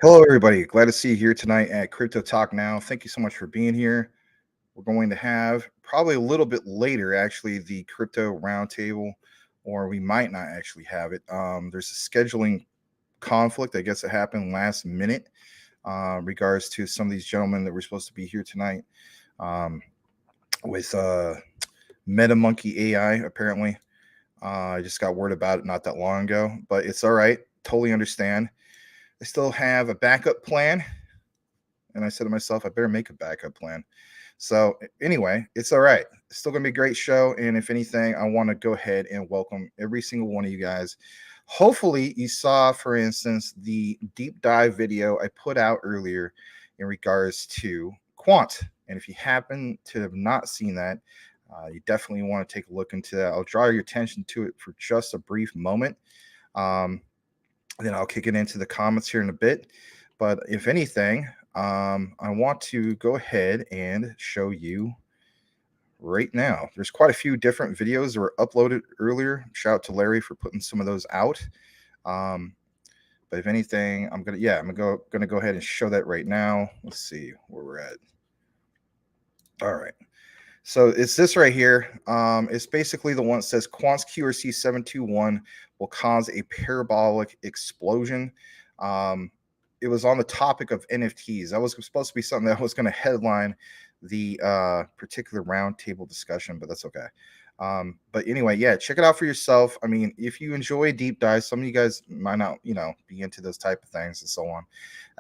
Hello, everybody. Glad to see you here tonight at Crypto Talk Now. Thank you so much for being here. We're going to have probably a little bit later, actually, the crypto roundtable, or we might not actually have it. There's a scheduling conflict. I guess it happened last minute, regards to some of these gentlemen that were supposed to be here tonight, um, with MetaMonkey AI. Apparently, I just got word about it not that long ago, but it's all right. Totally understand. I still have a backup plan, and I said to myself, I better make a backup plan. So anyway, it's all right. It's still gonna be a great show. And if anything, I want to go ahead and welcome every single one of you guys. Hopefully, you saw, for instance, the deep dive video I put out earlier in regards to quant. And if you happen to have not seen that, you definitely want to take a look into that. I'll draw your attention to it for just a brief moment. Um, then I'll kick it into the comments here in a bit. But if anything, I want to go ahead and show you right now. There's quite a few different videos that were uploaded earlier. Shout out to Larry for putting some of those out. Um, but if anything, I'm gonna go ahead and show that right now. Let's see where we're at. All right. So it's this right here. It's basically the one that says Quant's QRC 721 will cause a parabolic explosion. It was on the topic of NFTs. That was supposed to be something that was going to headline the particular roundtable discussion, but that's okay. But anyway, yeah, check it out for yourself. I mean, if you enjoy deep dives, some of you guys might not, be into those type of things and so on.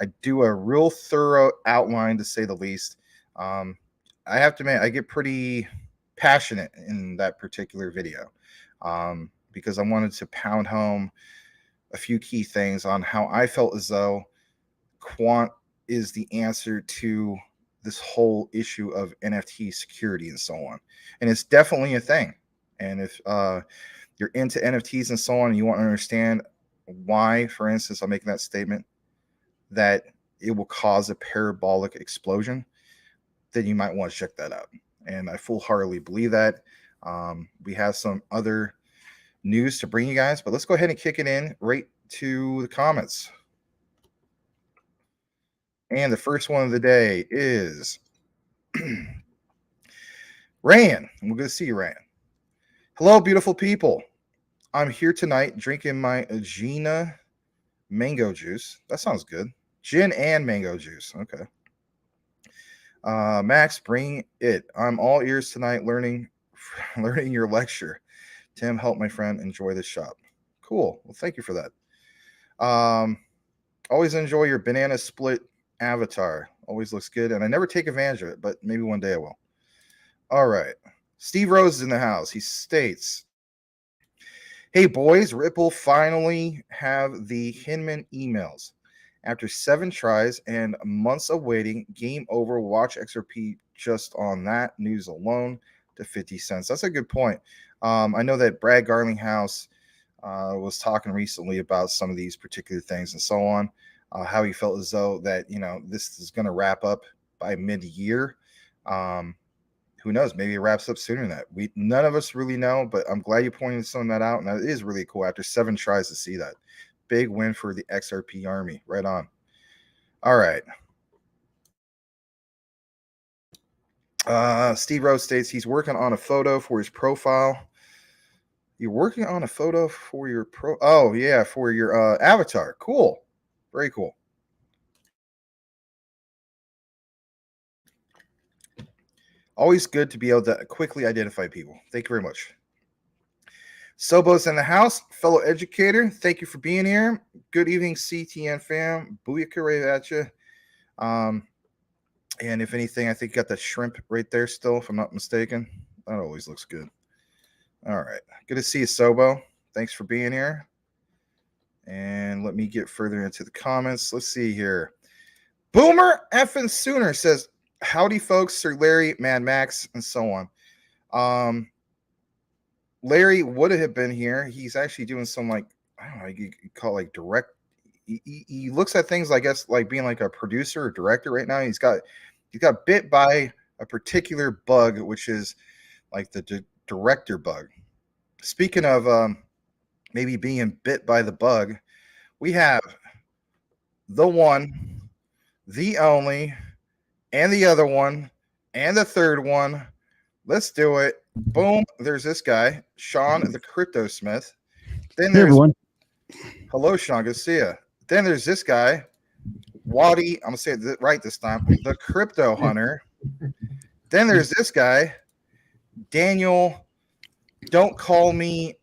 I do a real thorough outline, to say the least. I have to admit, I get pretty passionate in that particular video, because I wanted to pound home a few key things on how I felt as though quant is the answer to this whole issue of NFT security and so on. And it's definitely a thing. And if you're into NFTs and so on, and you want to understand why, for instance, I'm making that statement that it will cause a parabolic explosion, then you might want to check that out. And I full heartedly believe that. We have some other news to bring you guys, but let's go ahead and kick it in right to the comments. And the first one of the day is Ryan. We're going to see you, Ryan. Hello, beautiful people. I'm here tonight drinking my Gina mango juice. That sounds good. Gin and mango juice. Okay. Max, bring it. I'm all ears tonight learning your lecture. Tim, help my friend enjoy this shop. Cool. Well, thank you for that. Always enjoy your banana split avatar. Always looks good. And I never take advantage of it, but maybe one day I will. All right. Steve Rose is in the house. He states, hey, boys, Ripple finally have the Hinman emails. After 7 tries and months of waiting, game over. Watch XRP just on that news alone to 50 cents. That's a good point. I know that Brad Garlinghouse was talking recently about some of these particular things and so on, how he felt as though that, this is going to wrap up by mid-year. Who knows? Maybe it wraps up sooner than that. None of us really know, but I'm glad you pointed some of that out. And that is really cool after 7 tries to see that. Big win for the XRP army. Right on. All right. Steve Rose states he's working on a photo for his profile. You're working on a photo for your Oh, yeah, for your avatar. Cool. Very cool. Always good to be able to quickly identify people. Thank you very much. Sobo's in the house, fellow educator. Thank you for being here. Good evening, CTN fam. Booyaka right at you. And if anything, I think you got the shrimp right there still, if I'm not mistaken. That always looks good. All right. Good to see you, Sobo. Thanks for being here. And let me get further into the comments. Let's see here. Boomer effing Sooner says, howdy, folks. Sir Larry, Mad Max, and so on. Larry would have been here. He's actually doing some, like, I don't know, you call it like direct. He looks at things, I guess, like being like a producer or director right now. He's got bit by a particular bug, which is like the director bug. Speaking of maybe being bit by the bug, we have the one, the only, and the other one, and the third one. Let's do it. Boom. There's this guy, Sean the Crypto Smith. Then Hey, there's everyone. hello, Sean. Good to see you. Then there's this guy, Waddy. I'm gonna say it right this time. The Crypto Hunter. Then there's this guy, Daniel. Don't call me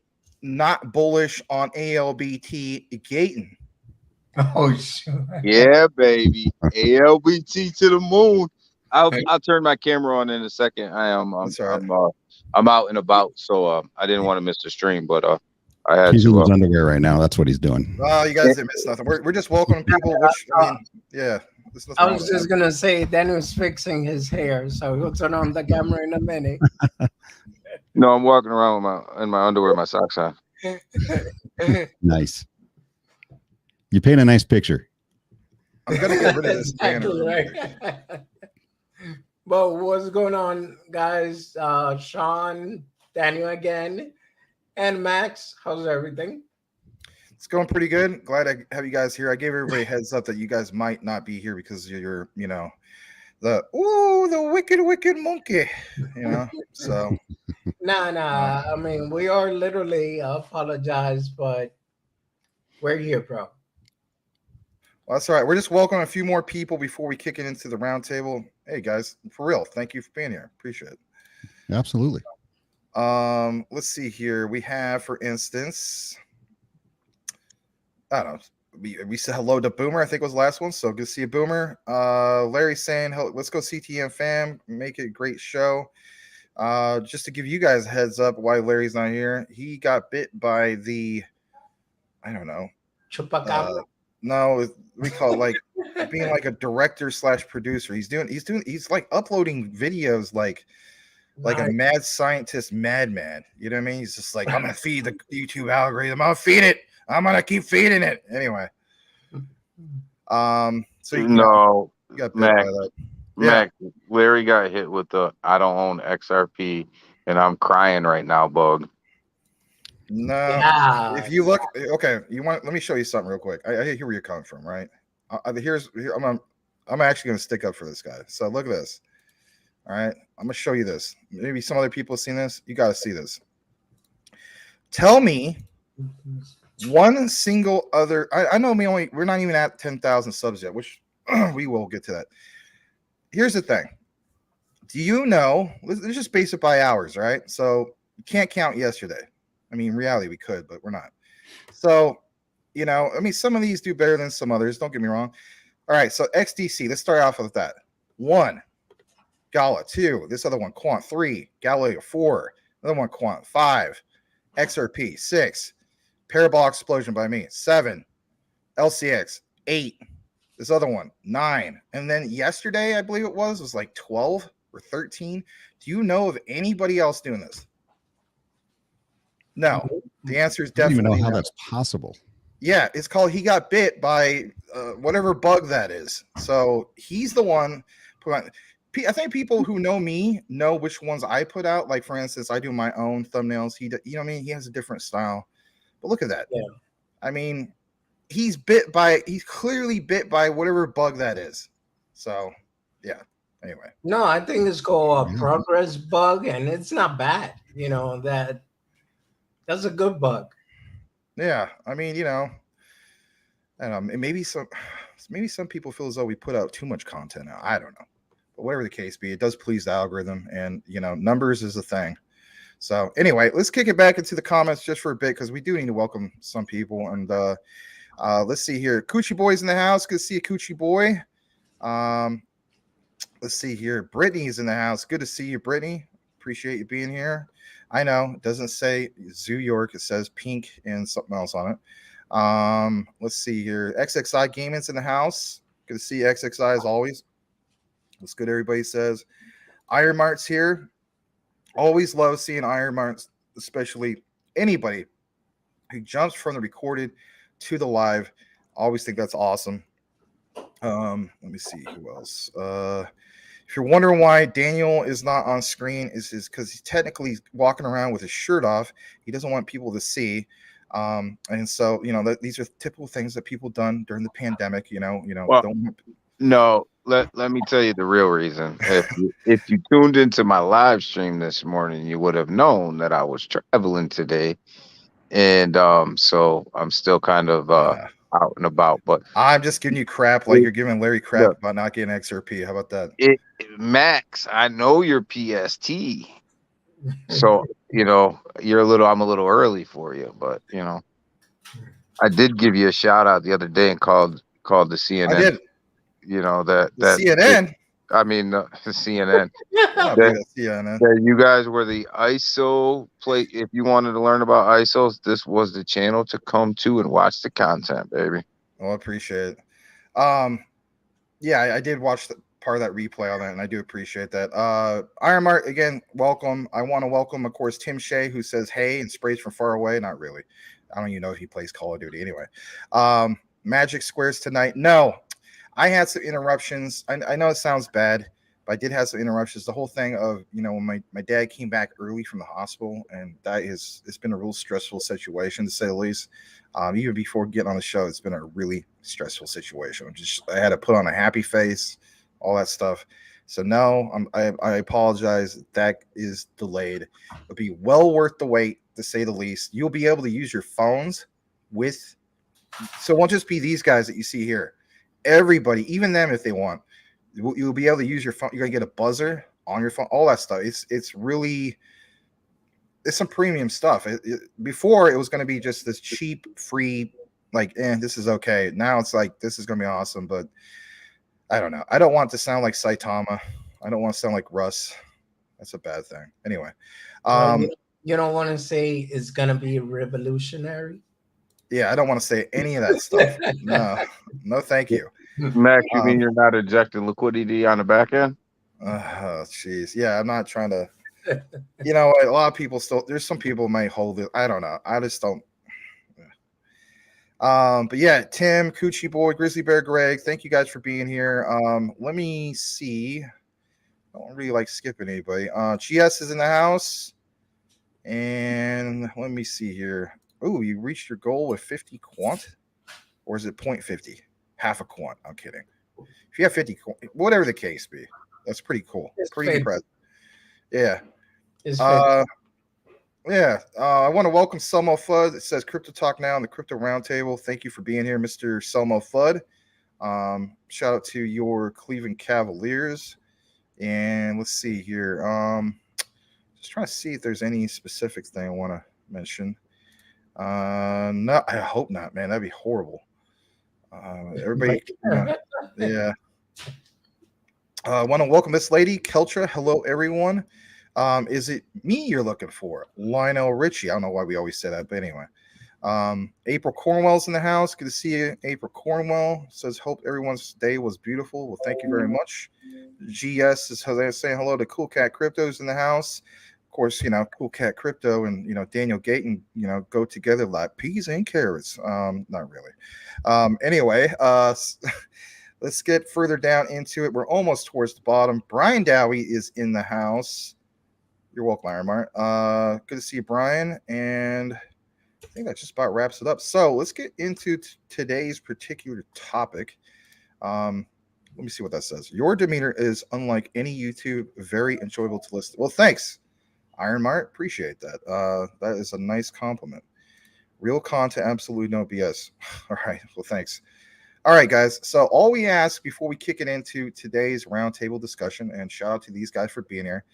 not bullish on ALBT Gayton. Oh, shoot. Yeah, baby. ALBT to the moon. I'll turn my camera on in a second. I'm out and about, so I didn't want to miss the stream, but I had He's to. in his underwear right now. That's what he's doing. Well, you guys didn't miss nothing. We're just welcoming people. Which I mean, yeah. I was just gonna say Daniel's fixing his hair, so he'll turn on the camera in a minute. No, I'm walking around with my underwear, my socks on. Nice. You paint a nice picture. I'm gonna get rid of this Exactly banner. right. But what's going on, guys? Sean, Daniel again, and Max. How's everything? It's going pretty good. Glad I have you guys here. I gave everybody a heads up that you guys might not be here because you're the wicked monkey, So Nah. I mean, we are literally apologize, but we're here, bro. Well, that's all right. We're just welcoming a few more people before we kick it into the roundtable. Hey guys, for real, thank you for being here. Appreciate it. Absolutely. Let's see here. We have, for instance, I don't know. We said hello to Boomer. I think was the last one. So good to see you, Boomer. Larry saying, let's go CTM fam. Make it a great show. Just to give you guys a heads up why Larry's not here. He got bit by the, I don't know. Chupacabra. No, we call it like being like a director / producer. He's like uploading videos like a mad scientist madman. You know what I mean? He's just like, I'm gonna feed the YouTube algorithm. I'm gonna feed it. I'm gonna keep feeding it. Anyway. So you got bit by that. Mac, Larry got hit with the I don't own XRP and I'm crying right now, bug. No, if you look, okay, let me show you something real quick. I hear where you're coming from, right? I'm actually going to stick up for this guy. So look at this. All right, I'm going to show you this. Maybe some other people have seen this. You got to see this. Tell me one single other. I know we're not even at 10,000 subs yet, which we will get to that. Here's the thing. Do you know? Let's just base it by hours, right? So you can't count yesterday. I mean, in reality, we could, but we're not. So, I mean, some of these do better than some others. Don't get me wrong. All right, so XDC. Let's start off with that. 1, Gala. 2, this other one, Quant. 3, Galileo. 4, another one, Quant. 5, XRP. 6, Parabolic Explosion by me. 7, LCX. 8, this other one. 9, and then yesterday, I believe it was like 12 or 13. Do you know of anybody else doing this? No, the answer is definitely I don't even know how no. that's possible. Yeah, it's called he got bit by whatever bug that is. So he's the one. I think people who know me know which ones I put out. Like, for instance, I do my own thumbnails. He he has a different style. But look at that. Yeah. I mean, he's clearly bit by whatever bug that is. So, yeah. Anyway. No, I think it's called a progress bug, and it's not bad. That's a good bug. Yeah, I mean, I don't know. Maybe some people feel as though we put out too much content now. I don't know, but whatever the case be, it does please the algorithm, and numbers is a thing. So anyway, let's kick it back into the comments just for a bit because we do need to welcome some people. And let's see here, Coochie Boy's in the house. Good to see you, Coochie Boy. Let's see here, Brittany's in the house. Good to see you, Brittany. Appreciate you being here. I know it doesn't say Zoo York, it says pink and something else on it. Let's see here. XXI Gaming's in the house. Good to see XXI as always. That's good. Everybody says Iron Mart's here. Always love seeing Iron Mart's, especially anybody who jumps from the recorded to the live. Always think that's awesome. Let me see who else. If you're wondering why Daniel is not on screen, is because he's technically walking around with his shirt off. He doesn't want people to see. And so, these are typical things that people done during the pandemic, Well, don't. no, let me tell you the real reason. If you tuned into my live stream this morning, you would have known that I was traveling today, and so I'm still kind of out and about. But I'm just giving you crap like you're giving Larry crap look, about not getting XRP. How about that? Max, I know your PST, so I'm a little early for you, but I did give you a shout out the other day and called the CNN. I did. That CNN. I mean the CNN. CNN. That you guys were the ISO play. If you wanted to learn about ISOs, this was the channel to come to and watch the content, baby. Well, I appreciate it. Yeah, I did watch part of that replay on that, and I do appreciate that. Iron Mart, again, welcome. I want to welcome, of course, Tim Shea, who says hey and sprays from far away. Not really. I don't even know if he plays Call of Duty anyway. Magic Squares tonight. No, I had some interruptions. I know it sounds bad, but I did have some interruptions. The whole thing of, when my dad came back early from the hospital, and it's been a real stressful situation, to say the least. Even before getting on the show, it's been a really stressful situation. I had to put on a happy face, all that stuff. So no, I apologize. That is delayed. It'll be well worth the wait, to say the least. You'll be able to use your phones so it won't just be these guys that you see here. Everybody, even them, if they want, you'll be able to use your phone. You're gonna get a buzzer on your phone, all that stuff. It's really, it's some premium stuff. Before it was going to be just this cheap, free, like, this is okay. Now it's like, this is going to be awesome, but I don't know. I don't want to sound like Saitama. I don't want to sound like Russ. That's a bad thing. Anyway. You don't want to say it's going to be revolutionary? Yeah, I don't want to say any of that stuff. No, thank you. Max, you mean you're not injecting liquidity on the back end? Oh, jeez. Yeah, I'm not trying to. A lot of people there's some people might hold it. I don't know. I just don't. But yeah, Tim, Coochie Boy, Grizzly Bear, Greg, thank you guys for being here. Let me see. I don't really like skipping anybody. GS is in the house. And let me see here. Oh, you reached your goal with 50 quant? Or is it 0.50? Half a quant. I'm kidding. If you have 50 quant, whatever the case be, that's pretty cool. It's pretty impressive. Yeah. I want to welcome Selmo Flood. It says Crypto Talk Now on the Crypto Roundtable. Thank you for being here, Mr. Selmo Flood. Shout out to your Cleveland Cavaliers. And let's see here. Just trying to see if there's any specific thing I want to mention. No, I hope not, man. That'd be horrible. Everybody, yeah. I want to welcome this lady, Keltra. Hello, everyone. Is it me you're looking for? Lionel Richie. I don't know why we always say that, but anyway. April Cornwell's in the house. Good to see you, April Cornwell. Says, hope everyone's day was beautiful. Well, thank you very much. GS is saying hello to Cool Cat Crypto's in the house. Of course, Cool Cat Crypto and, Daniel Gayton, go together like peas and carrots. Not really. Anyway, let's get further down into it. We're almost towards the bottom. Brian Dowie is in the house. You're welcome, Iron Mart. Good to see you, Brian. And I think that just about wraps it up. So let's get into today's particular topic. Let me see what that says. Your demeanor is unlike any YouTube, very enjoyable to listen. Well, thanks, Iron Mart. Appreciate that. That is a nice compliment. Real content, absolutely no BS. All right. Well, thanks. All right, guys. So all we ask before we kick it into today's roundtable discussion, and shout out to these guys for being here,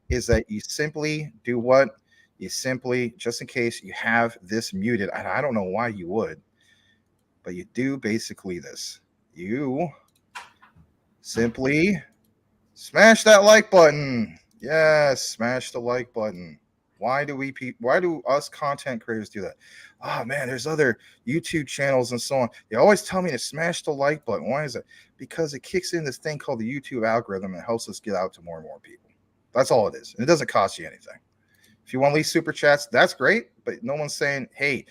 is that you simply do what? You simply, just in case you have this muted, and I don't know why you would, but you do basically this. You simply smash that like button. Yes, smash the like button. Why do us content creators do that? Oh man, there's other YouTube channels and so on. They always tell me to smash the like button. Why is it? Because it kicks in this thing called the YouTube algorithm and helps us get out to more and more people. That's all it is. And it doesn't cost you anything. If you want to leave super chats, that's great. But no one's saying, hey,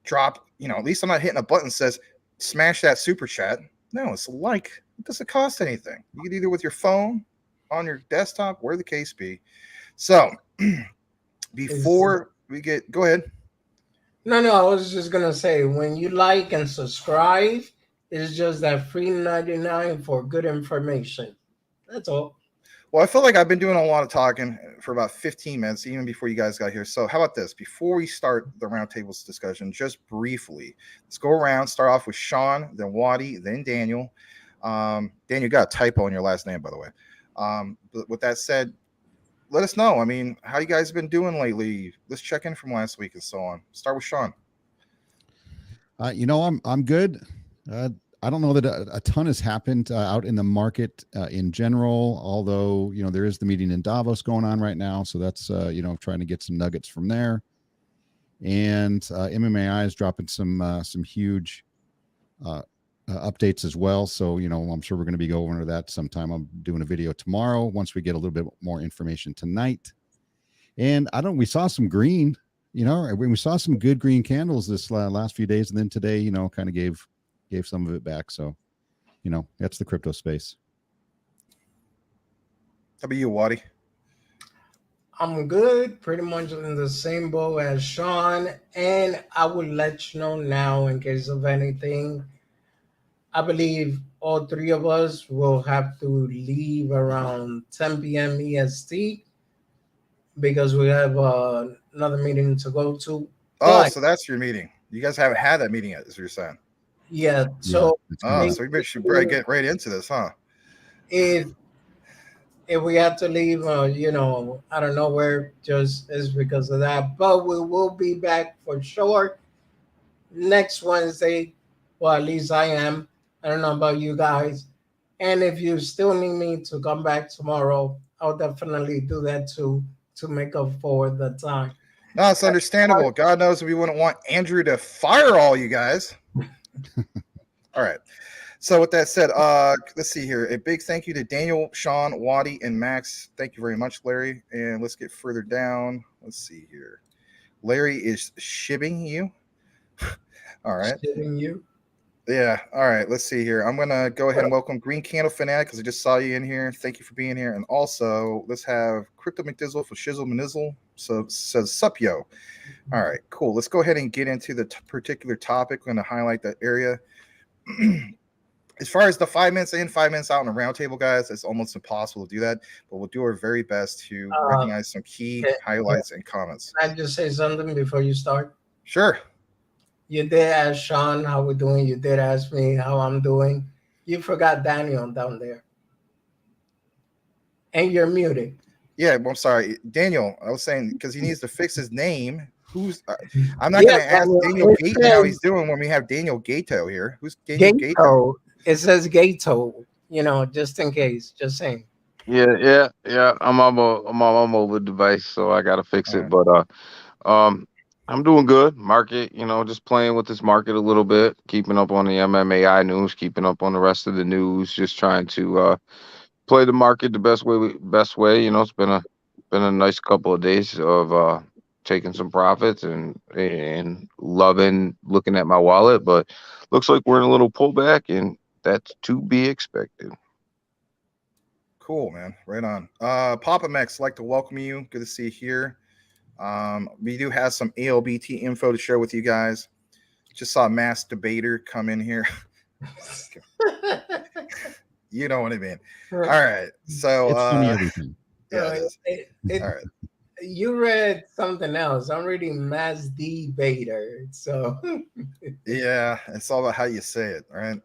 drop, at least I'm not hitting a button that says smash that super chat. No, it's a like. It doesn't cost anything. You can either with your phone, on your desktop, where the case be. So before we go ahead. No, I was just gonna say when you like and subscribe, it's just that free 99 for good information. That's all. Well, I feel like I've been doing a lot of talking for about 15 minutes, even before you guys got here. So, how about this? Before we start the roundtables discussion, just briefly, let's go around. Start off with Sean, then Waddy, then Daniel. Daniel, got a typo in your last name, by the way. But with that said, let us know. I mean, how you guys been doing lately? Let's check in from last week and so on. Start with Sean. I'm good. I don't know that a ton has happened out in the market in general, although, there is the meeting in Davos going on right now. So that's, trying to get some nuggets from there. And MMAI is dropping some huge updates as well. So, I'm sure we're going to be going over that sometime. I'm doing a video tomorrow once we get a little bit more information tonight. And we saw some green, we saw some good green candles this last few days. And then today, kind of gave some of it back. So, that's the crypto space. How about you, Waddy? I'm good, pretty much in the same boat as Sean, and I will let you know now in case of anything. I believe all three of us will have to leave around 10 p.m. EST because we have another meeting to go to. Oh, But, so that's your meeting. You guys haven't had that meeting yet, is what you're saying. yeah, so So we should probably get right into this, huh? If we have to leave, I don't know where, just is because of that. But we will be back for sure next Wednesday. Well, at least I am. I don't know about you guys. And if you still need me to come back tomorrow, I'll definitely do that too to make up for the time. No, it's understandable. God knows we wouldn't want Andrew to fire all you guys. All right. So with that said, let's see here. A big thank you to Daniel, Sean, Waddy, and Max. Thank you very much, Larry. And let's get further down. Let's see here. Larry is shipping you. All right. Shipping you. Yeah. All right. Let's see here. I'm going to go ahead and welcome Green Candle Fanatic because I just saw you in here. Thank you for being here. And also, let's have Crypto McDizzle for Shizzle Manizzle. So says sup, yo. All right. Cool. Let's go ahead and get into the particular topic. I'm going to highlight that area. As far as the 5 minutes in, 5 minutes out in a roundtable, guys, it's almost impossible to do that. But we'll do our very best to recognize some key highlights and comments. Can I just say something before you start? Sure. You did ask Sean how we're doing. You did ask me how I'm doing. You forgot Daniel down there. And you're muted. Yeah, well, I'm sorry. Daniel, I was saying because he needs to fix his name. I'm not going to ask Daniel Gato how he's doing when we have Daniel Gato here. Who's Daniel Gato? It says Gato, just in case. Just saying. Yeah. I'm on my mobile device, so I gotta fix it. But I'm doing good. Market, just playing with this market a little bit, keeping up on the MMAI news, keeping up on the rest of the news, just trying to play the market the best way. It's been a nice couple of days of taking some profits and loving looking at my wallet, but looks like we're in a little pullback, and that's to be expected. Cool, man. Right on. Papa Max, like to welcome you. Good to see you here. We do have some ALBT info to share with you guys. Just saw Mass Debater come in here. You know what I mean. All right. So it's funny everything. Yeah, it is. All right. You read something else. I'm reading Mass Debater. So yeah, it's all about how you say it, right?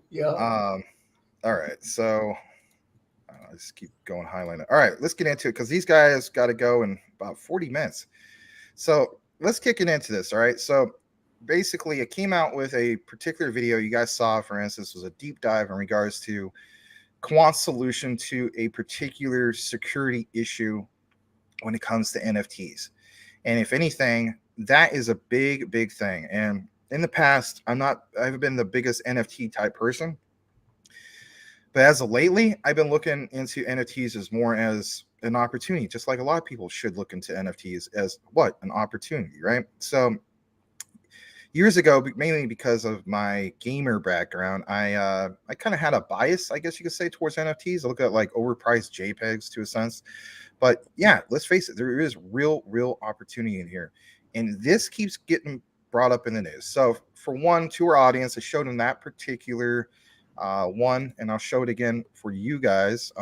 Yeah. All right. So I just keep going highlighting. All right, let's get into it because these guys got to go in about 40 minutes. So let's kick it into this. All right. So basically, it came out with a particular video you guys saw, for instance, was a deep dive in regards to Quant's solution to a particular security issue when it comes to NFTs. And if anything, that is a big, big thing. And in the past, I haven't been the biggest NFT type person. But as of lately, I've been looking into NFTs as more as an opportunity, just like a lot of people should look into NFTs as what? An opportunity, right? So years ago, mainly because of my gamer background, I kind of had a bias, I guess you could say, towards NFTs. I look at like overpriced JPEGs to a sense. But yeah, let's face it, there is real opportunity in here. And this keeps getting brought up in the news. So for one, to our audience, I showed them that particular one, and I'll show it again for you guys,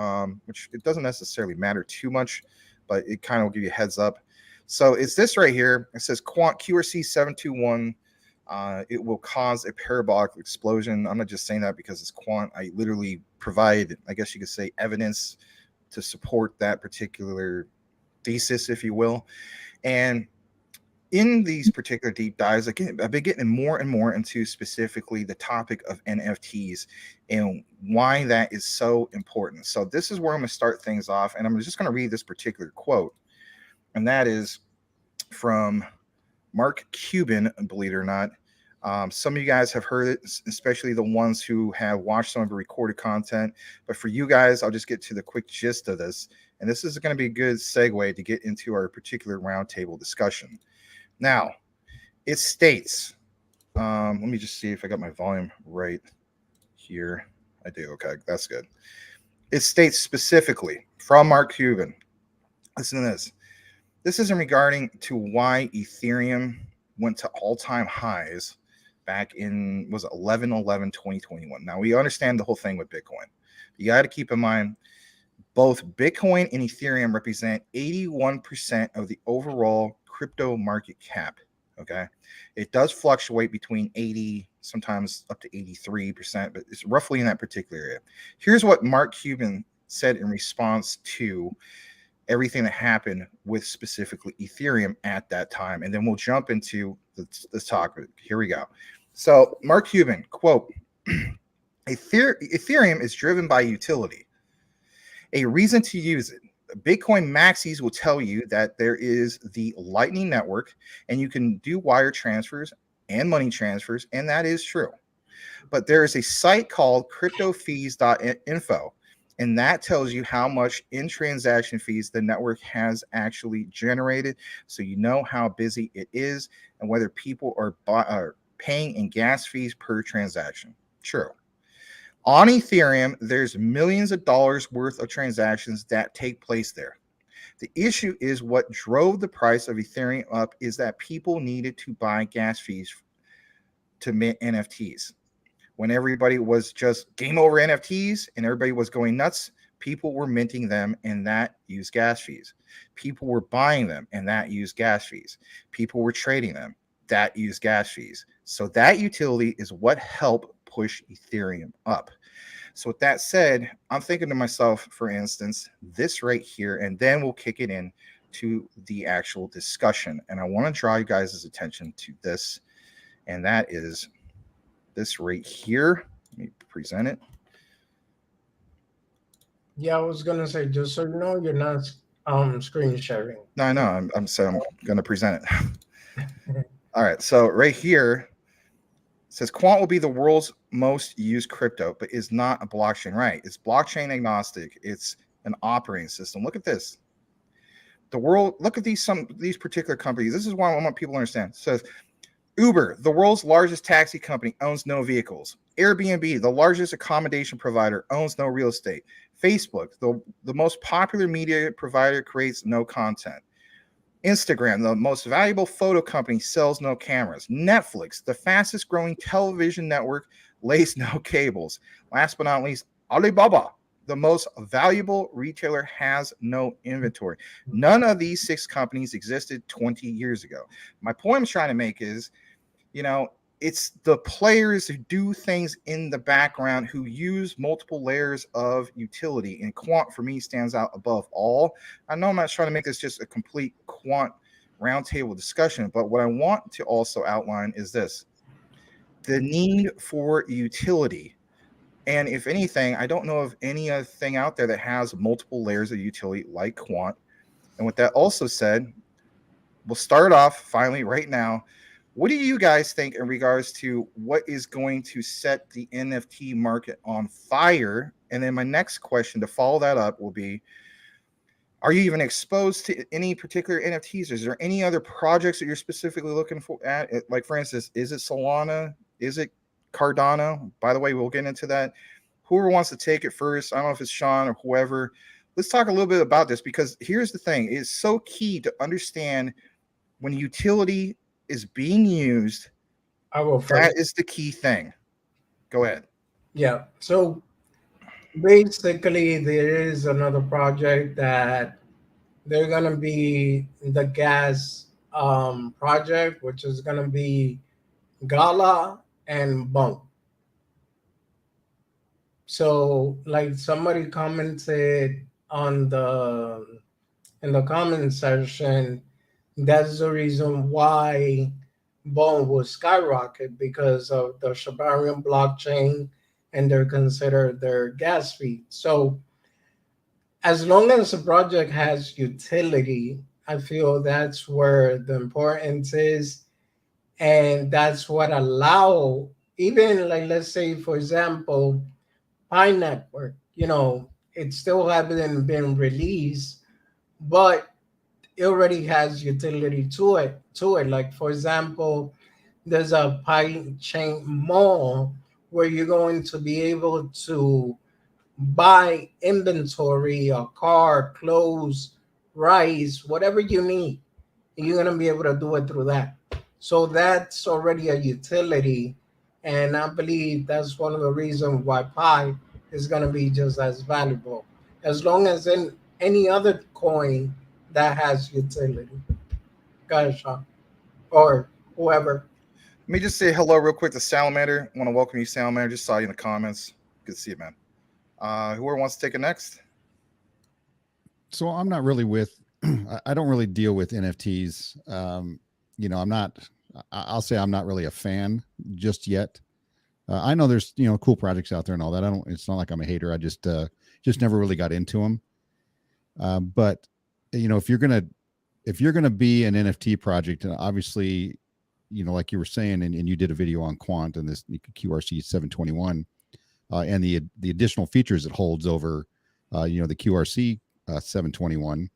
which it doesn't necessarily matter too much, but it kind of will give you a heads up. So it's this right here. It says Quant QRC 721. It will cause a parabolic explosion. I'm not just saying that because it's Quant. I literally provide, I guess you could say, evidence to support that particular thesis, if you will. And in these particular deep dives, again, I've been getting more and more into specifically the topic of NFTs and why that is so important. So this is where I'm going to start things off, and I'm just going to read this particular quote, and that is from Mark Cuban, believe it or not. Some of you guys have heard it, especially the ones who have watched some of the recorded content. But for you guys, I'll just get to the quick gist of this. And this is going to be a good segue to get into our particular roundtable discussion. Now, it states, let me just see if I got my volume right here. I do. Okay, that's good. It states specifically from Mark Cuban. Listen to this. This is in regarding to why Ethereum went to all-time highs back in, was it 11/11/2021. Now, we understand the whole thing with Bitcoin. You got to keep in mind, both Bitcoin and Ethereum represent 81% of the overall crypto market cap. Okay. It does fluctuate between 80, sometimes up to 83%, but it's roughly in that particular area. Here's what Mark Cuban said in response to everything that happened with specifically Ethereum at that time. And then we'll jump into this talk. Here we go. So Mark Cuban, quote, Ethereum is driven by utility, a reason to use it. Bitcoin maxis will tell you that there is the Lightning Network and you can do wire transfers and money transfers, and that is true. But there is a site called cryptofees.info, and that tells you how much in transaction fees the network has actually generated, so you know how busy it is and whether people are paying in gas fees per transaction. True. On Ethereum, there's millions of dollars worth of transactions that take place there. The issue is what drove the price of Ethereum up is that people needed to buy gas fees to mint NFTs. When everybody was just game over NFTs and everybody was going nuts, people were minting them and that used gas fees. People were buying them and that used gas fees. People were trading them. That used gas fees. So that utility is what helped push Ethereum up. So with that said, I'm thinking to myself, for instance, this right here, and then we'll kick it in to the actual discussion. And I want to draw you guys' attention to this, and that is this right here. Let me present it. Yeah, I was gonna say, just so you know, you're not screen sharing. No, I know. I'm going to present it. All right. So right here, it says Quant will be the world's most used crypto, but is not a blockchain, right? It's blockchain agnostic. It's an operating system. Look at this. The world, look at these particular companies. This is why I want people to understand. It says Uber, the world's largest taxi company, owns no vehicles. Airbnb, the largest accommodation provider, owns no real estate. Facebook, the most popular media provider, creates no content. Instagram, the most valuable photo company, sells no cameras. Netflix, the fastest growing television network, lays no cables. Last but not least, Alibaba, the most valuable retailer, has no inventory. None of these 6 companies existed 20 years ago. My point I'm trying to make is, it's the players who do things in the background who use multiple layers of utility, and Quant for me stands out above all. I know I'm not trying to make this just a complete Quant roundtable discussion, but what I want to also outline is this: the need for utility. And if anything, I don't know of any other thing out there that has multiple layers of utility like Quant. And with that also said, we'll start off finally right now. What do you guys think in regards to what is going to set the NFT market on fire? And then my next question to follow that up will be, are you even exposed to any particular NFTs? Is there any other projects that you're specifically looking for at? Like, for instance, is it Solana? Is it Cardano? By the way, we'll get into that. Whoever wants to take it first, I don't know if it's Sean or whoever. Let's talk a little bit about this, because here's the thing. It's so key to understand when utility is being used. I will first. That is the key thing. Go ahead. Yeah. So basically, there is another project that they're gonna be the gas project, which is gonna be Gala and Bunk. So, like somebody commented on the in the comment section, that's the reason why Bone will skyrocket because of the Shibarium blockchain, and they're considered their gas fee. So, as long as the project has utility, I feel that's where the importance is, and that's what allow, even like, let's say for example, Pi Network, it still haven't been released, but it already has utility to it. Like for example, there's a Pi chain mall where you're going to be able to buy inventory, a car, clothes, rice, whatever you need. You're going to be able to do it through that. So that's already a utility. And I believe that's one of the reasons why Pi is going to be just as valuable, as long as in any other coin that has utility. Guys, Sean, or whoever. Let me just say hello real quick to Salamander. I want to welcome you, Salamander. Just saw you in the comments. Good to see you, man. Whoever wants to take it next? So I'm not really with, I don't really deal with NFTs. I'm not, I'll say I'm not really a fan just yet. I know there's, cool projects out there and all that. It's not like I'm a hater. I just never really got into them. But if you're going to be an NFT project, and obviously, like you were saying, and you did a video on Quant and this QRC 721, and the additional features it holds over, the QRC 721.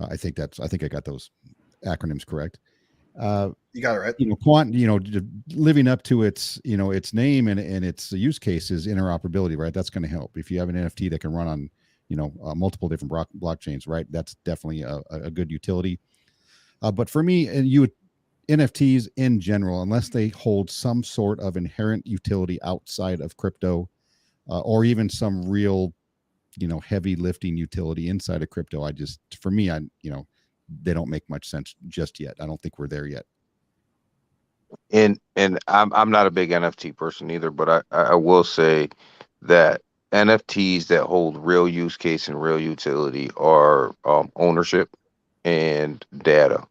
I think I got those acronyms correct. You got it right. Quant, living up to its, its name and its use cases, interoperability, right? That's going to help. If you have an NFT that can run on, multiple different blockchains, right? That's definitely a good utility. But for me, and NFTs in general, unless they hold some sort of inherent utility outside of crypto, or even some real, heavy lifting utility inside of crypto, they don't make much sense just yet. I don't think we're there yet. And I'm not a big NFT person either, but I will say that NFTs that hold real use case and real utility are ownership and data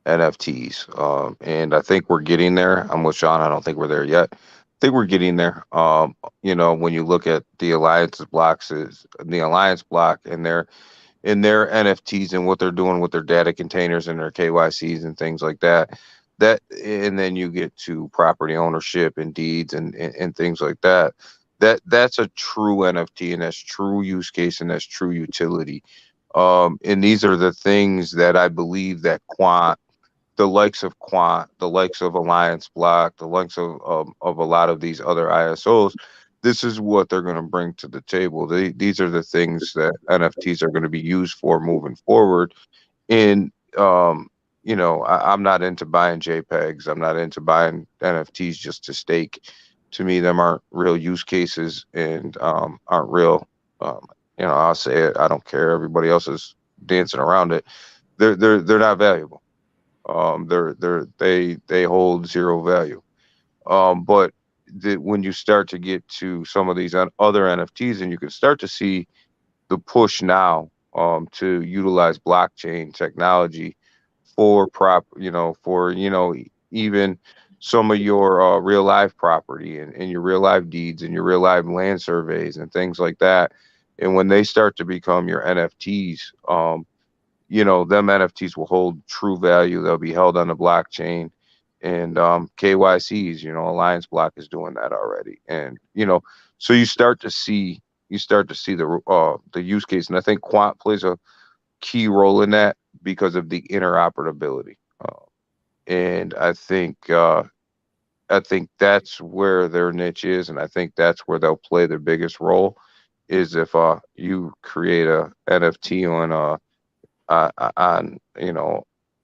NFTs. And I think we're getting there. I'm with Sean. I don't think we're there yet. I think we're getting there. When you look at the alliance block and their NFTs and what they're doing with their data containers and their KYCs and things like that. And then you get to property ownership and deeds and things like that. That's a true NFT, and that's true use case, and that's true utility. And these are the things that I believe that the likes of Quant, the likes of Alliance Block, the likes of a lot of these other ISOs, this is what they're going to bring to the table. These are the things that NFTs are going to be used for moving forward. And I'm not into buying JPEGs. I'm not into buying NFTs just to stake. To me, them aren't real use cases and aren't real. I'll say it. I don't care. Everybody else is dancing around it. They're not valuable. They hold zero value. But when you start to get to some of these other NFTs, and you can start to see the push now to utilize blockchain technology for even some of your real life property and your real life deeds and your real life land surveys and things like that. And when they start to become your NFTs, them NFTs will hold true value. They'll be held on the blockchain. And KYCs, Alliance Block is doing that already. And so you start to see the use case, and I think Quant plays a key role in that because of the interoperability. And I think that's where their niche is, and I think that's where they'll play their biggest role. Is if you create a NFT on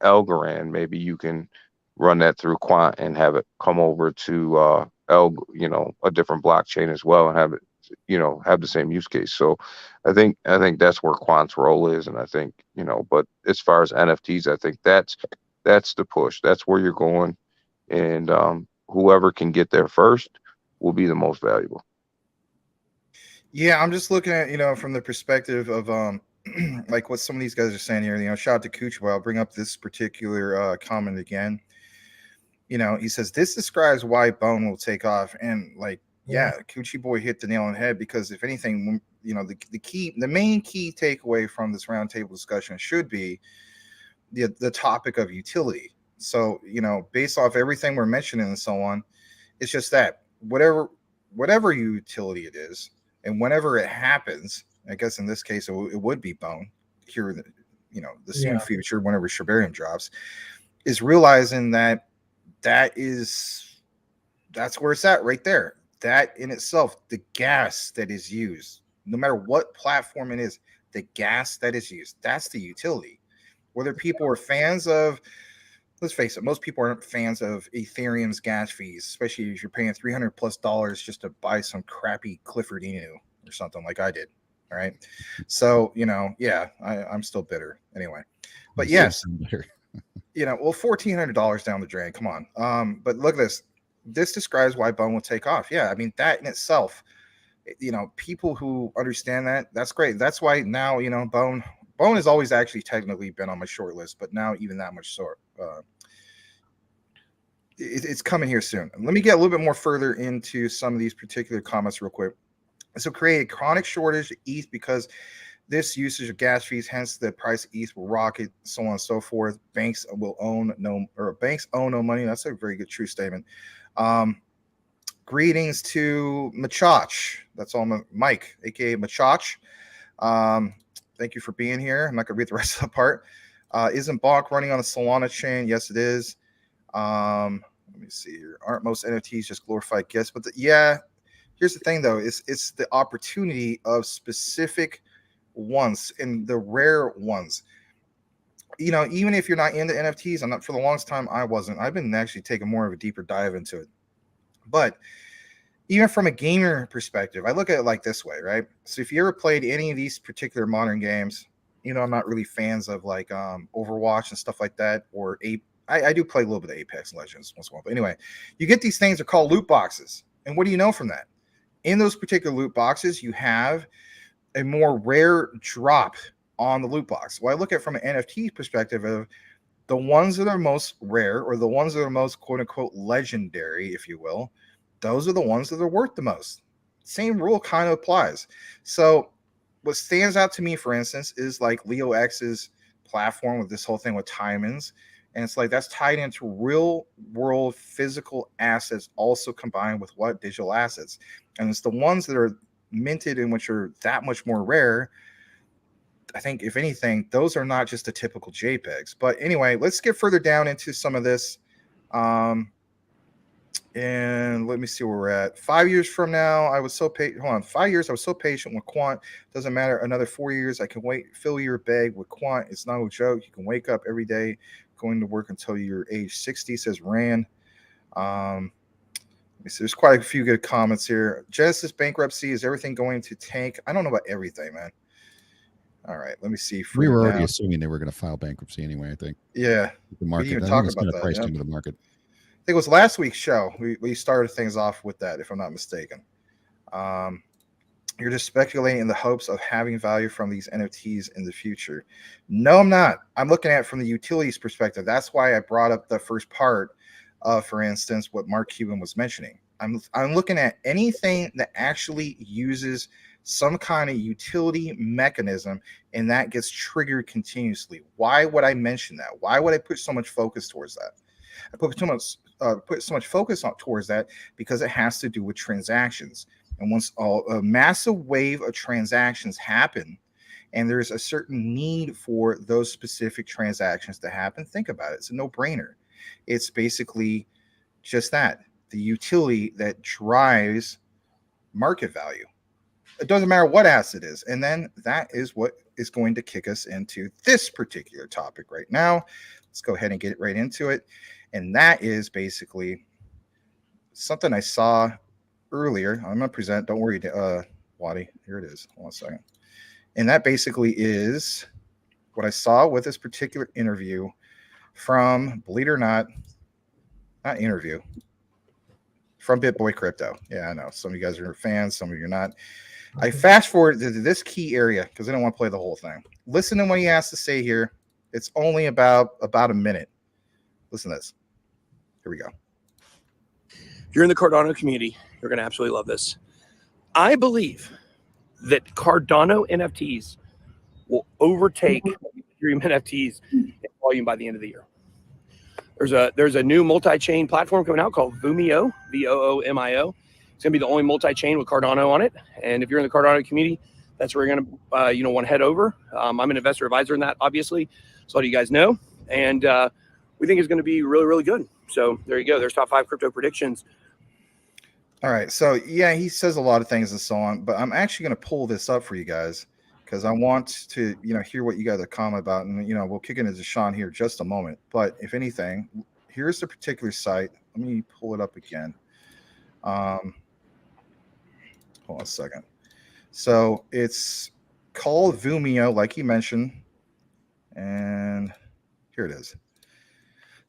Algorand, maybe you can run that through Quant and have it come over to a different blockchain as well, and have it, have the same use case. So I think that's where Quant's role is. And I think, but as far as NFTs, I think that's the push. That's where you're going. And whoever can get there first will be the most valuable. Yeah, I'm just looking at, from the perspective of like what some of these guys are saying here. Shout out to Kuchwa. I'll bring up this particular comment again. He says this describes why Bone will take off. And like, yeah, Coochie Boy hit the nail on the head, because if anything, the main key takeaway from this roundtable discussion should be the topic of utility. So, based off everything we're mentioning and so on, it's just that whatever utility it is, and whenever it happens, I guess in this case it would be Bone here, the soon future, whenever Shibarium drops, is realizing that's where it's at right there. That in itself, the gas that is used, no matter what platform it is, the gas that is used, that's the utility. Whether people are fans of, let's face it, most people aren't fans of Ethereum's gas fees, especially if you're paying $300+ just to buy some crappy Clifford Inu or something like I did. All right. So, I'm still bitter anyway. But yes, well, $1,400 down the drain. Come on. But look at this. This describes why Bone will take off. Yeah, I mean, that in itself, people who understand that, that's great. That's why now, Bone has always actually technically been on my short list, but now even that much so, it's coming here soon. Let me get a little bit more further into some of these particular comments real quick. So create a chronic shortage of ETH because this usage of gas fees, hence the price of ETH will rocket, so on and so forth. Banks own no money. That's a very good true statement. Greetings to Machach. That's all, Mike, aka Machach. Thank you for being here. I'm not gonna read the rest of the part. Isn't Bonk running on the Solana chain? Yes, it is. Let me see here. Aren't most NFTs just glorified gifts? But here's the thing though, it's the opportunity of specific ones and the rare ones. Even if you're not into NFTs, I'm not, for the longest time I wasn't. I've been actually taking more of a deeper dive into it. But even from a gamer perspective, I look at it like this way, right? So if you ever played any of these particular modern games, I'm not really fans of like Overwatch and stuff like that, or I do play a little bit of Apex Legends once in a while. But anyway, you get these things, are called loot boxes. And what do you know from that? In those particular loot boxes, you have a more rare drop on the loot box. Well, I look at it from an NFT perspective of the ones that are most rare, or the ones that are most quote unquote legendary, if you will, those are the ones that are worth the most. Same rule kind of applies. So what stands out to me, for instance, is like Leo X's platform with this whole thing with Timons. And it's like that's tied into real world physical assets, also combined with what? Digital assets. And it's the ones that are minted and which are that much more rare. I think, if anything, those are not just the typical JPEGs. But anyway, let's get further down into some of this. And let me see where we're at. 5 years from now, I was so patient. Hold on. 5 years, I was so patient with Quant. Doesn't matter. Another 4 years, I can wait. Fill your bag with Quant. It's not a joke. You can wake up every day going to work until you're age 60, says Rand. Let me see. There's quite a few good comments here. Genesis bankruptcy. Is everything going to tank? I don't know about everything, man. All right, let me see. We were already assuming they were going to file bankruptcy anyway, I think. Yeah. The market. We even talk about that. Priced into the market. I think it was last week's show. We started things off with that, if I'm not mistaken. You're just speculating in the hopes of having value from these NFTs in the future. No, I'm not. I'm looking at it from the utilities perspective. That's why I brought up the first part of, for instance, what Mark Cuban was mentioning. I'm looking at anything that actually uses some kind of utility mechanism and that gets triggered continuously. Why would I mention that? Why would I put so much focus towards that? I put so much focus towards that because it has to do with transactions. And once a massive wave of transactions happen, and there's a certain need for those specific transactions to happen, think about it. It's a no-brainer. It's basically just that, the utility that drives market value. It doesn't matter what asset is. And then that is what is going to kick us into this particular topic right now. Let's go ahead and get right into it. And that is basically something I saw earlier. I'm going to present. Don't worry, Waddy. Here it is. Hold on a second. And that basically is what I saw with this particular interview from, believe it or not interview, from BitBoy Crypto. Yeah, I know. Some of you guys are fans. Some of you are not. I fast forward to this key area because I don't want to play the whole thing. Listen to what he has to say here. It's only about a minute. Listen to this. Here we go. If you're in the Cardano community, you're going to absolutely love this. I believe that Cardano NFTs will overtake Ethereum NFTs in volume by the end of the year. There's a new multi-chain platform coming out called Voomio, Voomio. It's going to be the only multi-chain with Cardano on it. And if you're in the Cardano community, that's where you're going to want to head over. I'm an investor advisor in that, obviously, so let you guys know. And we think it's going to be really, really good. So there you go. There's top 5 crypto predictions. All right. So yeah, he says a lot of things and so on, but I'm actually going to pull this up for you guys because I want to, hear what you guys are comment about. And, we'll kick into Sean here in just a moment. But if anything, here's the particular site. Let me pull it up again. Hold on a second. So it's called Voomio, like he mentioned. And here it is.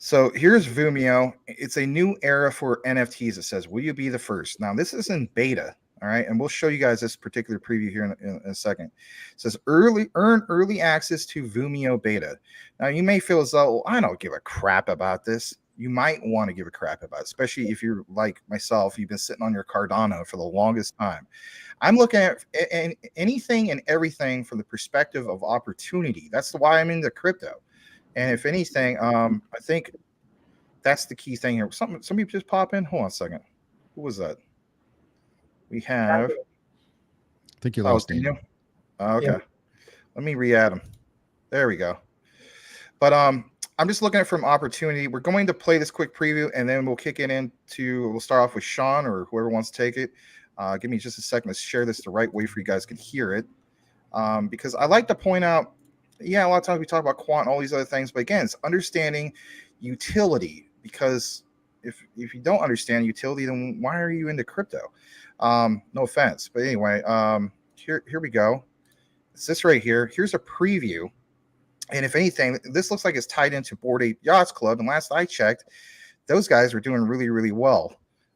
So here's Voomio. It's a new era for NFTs. It says, will you be the first? Now, this is in beta. All right. And we'll show you guys this particular preview here in a second. It says earn early access to Voomio beta. Now, you may feel as though, I don't give a crap about this. You might want to give a crap about it, especially if you're like myself, you've been sitting on your Cardano for the longest time. I'm looking at anything and everything from the perspective of opportunity. That's why I'm into crypto. And if anything, I think that's the key thing here. Somebody just pop in. Hold on a second. Who was that? We have. I think you lost Daniel. Okay. Yeah. Let me re-add him. There we go. But I'm just looking at it from opportunity. We're going to play this quick preview, and then we'll kick it into. We'll start off with Sean or whoever wants to take it. Give me just a second to share this the right way for you guys can hear it, because I like to point out. Yeah, a lot of times we talk about quant and all these other things, but again, it's understanding utility. Because if you don't understand utility, then why are you into crypto? No offense, but anyway, here we go. It's this right here. Here's a preview, and if anything, this looks like it's tied into Bored Ape Yachts Club. And last I checked, those guys were doing really, really well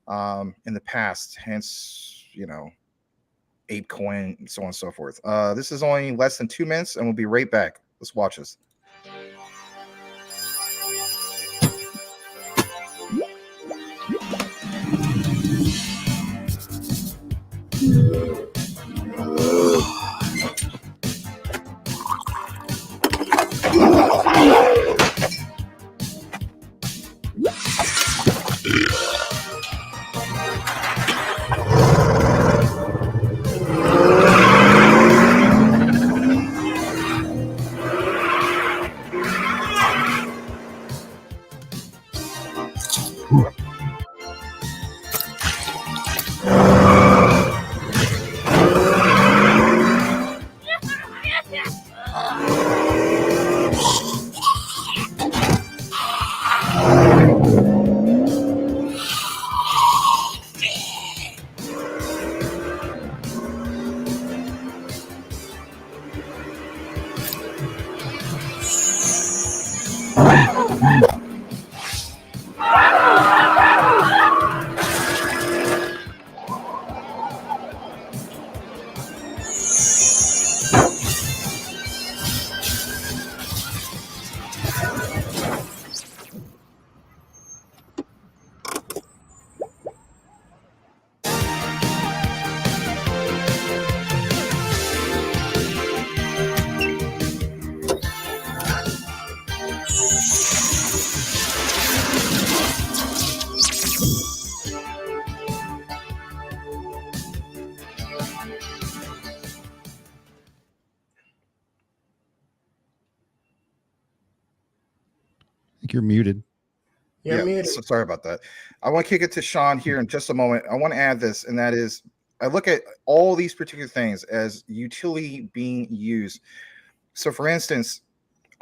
in the past. Hence, ApeCoin, and so on and so forth. This is only less than 2 minutes, and we'll be right back. Let's watch this. You're muted. You're muted. So sorry about that. I want to kick it to Sean here in just a moment. I want to add this, and that is, I look at all these particular things as utility being used. So, for instance,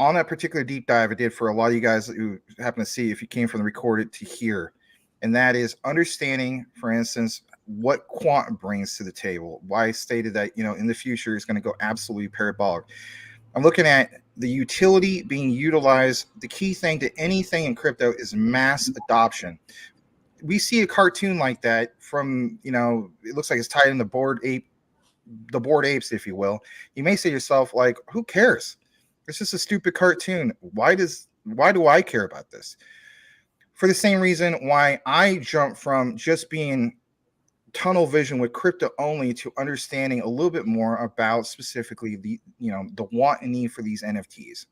on that particular deep dive I did for a lot of you guys who happen to see if you came from the recorded to here, and that is understanding, for instance, what quant brings to the table. Why I stated that, in the future is going to go absolutely parabolic. I'm looking at the utility being utilized. The key thing to anything in crypto is mass adoption. We see a cartoon like that from, it looks like it's tied in the board apes, if you will. You may say to yourself, like, who cares? It's just a stupid cartoon. Why do I care about this? For the same reason why I jumped from just being tunnel vision with crypto only to understanding a little bit more about specifically the want and need for these NFTs.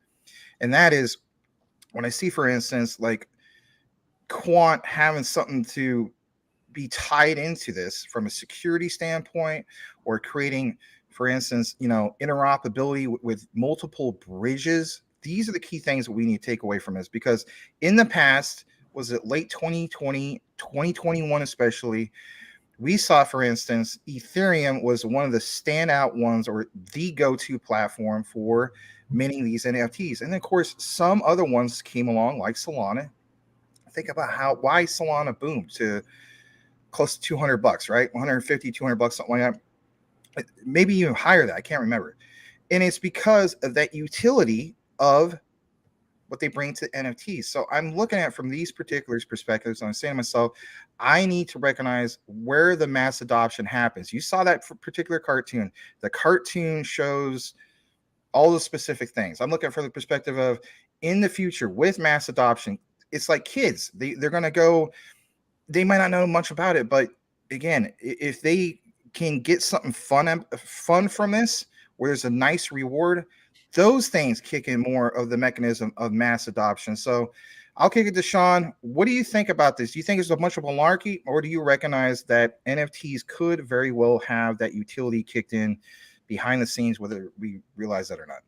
And that is when I see, for instance, like quant having something to be tied into this from a security standpoint, or creating, for instance, interoperability with multiple bridges. These are the key things that we need to take away from this, because in the past, was it late 2020, 2021 especially, we saw, for instance, Ethereum was one of the standout ones, or the go-to platform for minting these NFTs. And of course, some other ones came along, like Solana. Think about why Solana boomed to close to $200, right? 150, $200, something like that. Maybe even higher than that. I can't remember. And it's because of that utility of what they bring to NFTs. So I'm looking at from these particular perspectives, and I'm saying to myself, I need to recognize where the mass adoption happens. You saw that particular cartoon. The cartoon shows all the specific things. I'm looking from the perspective of, in the future with mass adoption, it's like kids. They're going to go, they might not know much about it, but again, if they can get something fun from this, where there's a nice reward, those things kick in more of the mechanism of mass adoption. So I'll kick it to Sean. What do you think about this? Do you think it's a bunch of malarkey, or do you recognize that NFTs could very well have that utility kicked in behind the scenes, whether we realize that or not?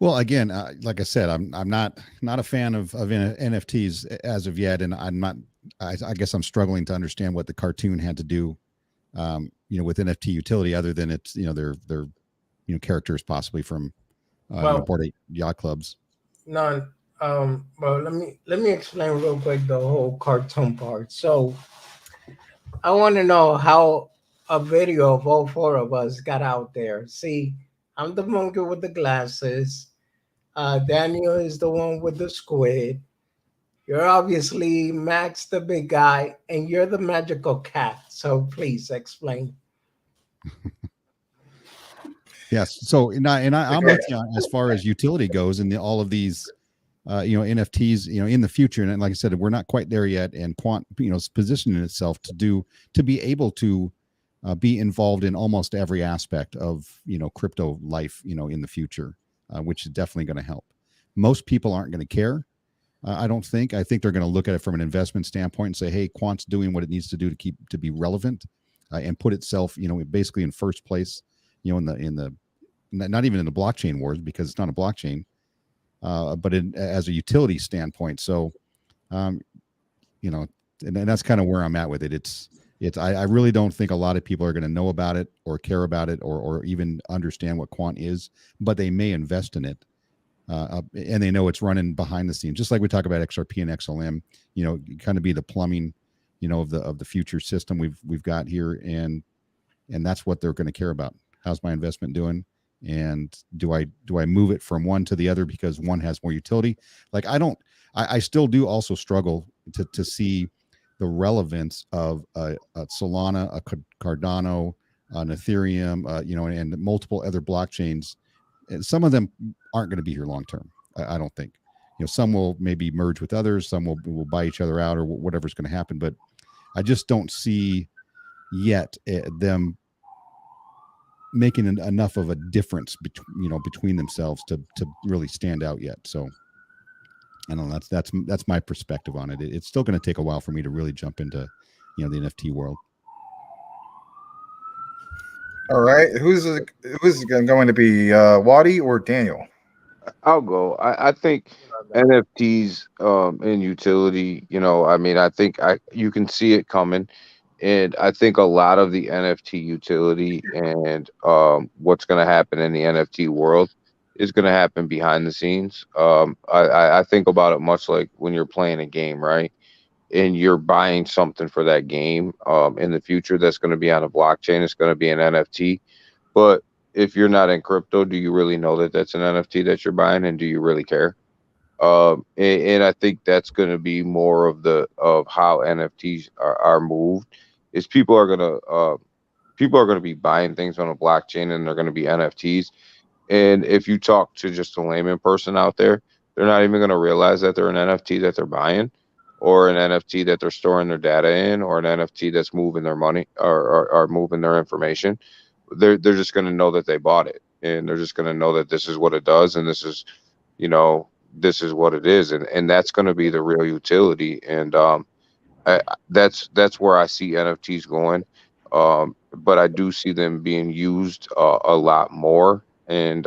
Well, again, like I said, I'm not a fan of NFTs as of yet, and I guess I'm struggling to understand what the cartoon had to do, with NFT utility, other than it's they're characters possibly from Bored Ape Yacht Clubs. None. Well, let me explain real quick the whole cartoon part. So I want to know how a video of all four of us got out there. See, I'm the monkey with the glasses. Daniel is the one with the squid. You're obviously Max, the big guy, and you're the magical cat. So please explain. Yes. So, I'm with you as far as utility goes, and all of these, NFTs, in the future. And like I said, we're not quite there yet. And quant, is positioning itself to be able to be involved in almost every aspect of, crypto life, in the future, which is definitely going to help. Most people aren't going to care. I don't think. I think they're going to look at it from an investment standpoint and say, hey, quant's doing what it needs to do to be relevant, and put itself, basically in first place, in the not even in the blockchain wars, because it's not a blockchain, but as a utility standpoint. So, and that's kind of where I'm at with it. I really don't think a lot of people are going to know about it or care about it or even understand what quant is, but they may invest in it. And they know it's running behind the scenes, just like we talk about XRP and XLM, kind of be the plumbing, of the future system we've got here. And that's what they're going to care about. How's my investment doing? And do I move it from one to the other because one has more utility? Like, I still do also struggle to see the relevance of a Solana, a Cardano, an Ethereum, and multiple other blockchains. And some of them aren't going to be here long term. I don't think. Some will maybe merge with others. Some will buy each other out, or whatever's going to happen. But I just don't see yet them making enough of a difference between themselves to really stand out yet. So I don't know. That's my perspective on it. It's still going to take a while for me to really jump into the NFT world. All right, who's going to be Waddy or Daniel? I'll go. I think NFTs in utility, I think you can see it coming. And I think a lot of the NFT utility and what's going to happen in the NFT world is going to happen behind the scenes. I think about it much like when you're playing a game, right? And you're buying something for that game in the future that's going to be on a blockchain. It's going to be an NFT. But if you're not in crypto, do you really know that that's an NFT that you're buying, and do you really care? And I think that's going to be more of how NFTs are moved. Is people are going to be buying things on a blockchain, and they're going to be NFTs. And if you talk to just a layman person out there, they're not even going to realize that they're an NFT that they're buying, or an NFT that they're storing their data in, or an NFT that's moving their money, or moving their information. They're just going to know that they bought it, and they're just going to know that this is what it does, and this is, this is what it is, and that's going to be the real utility. And that's where I see NFTs going. But I do see them being used a lot more, and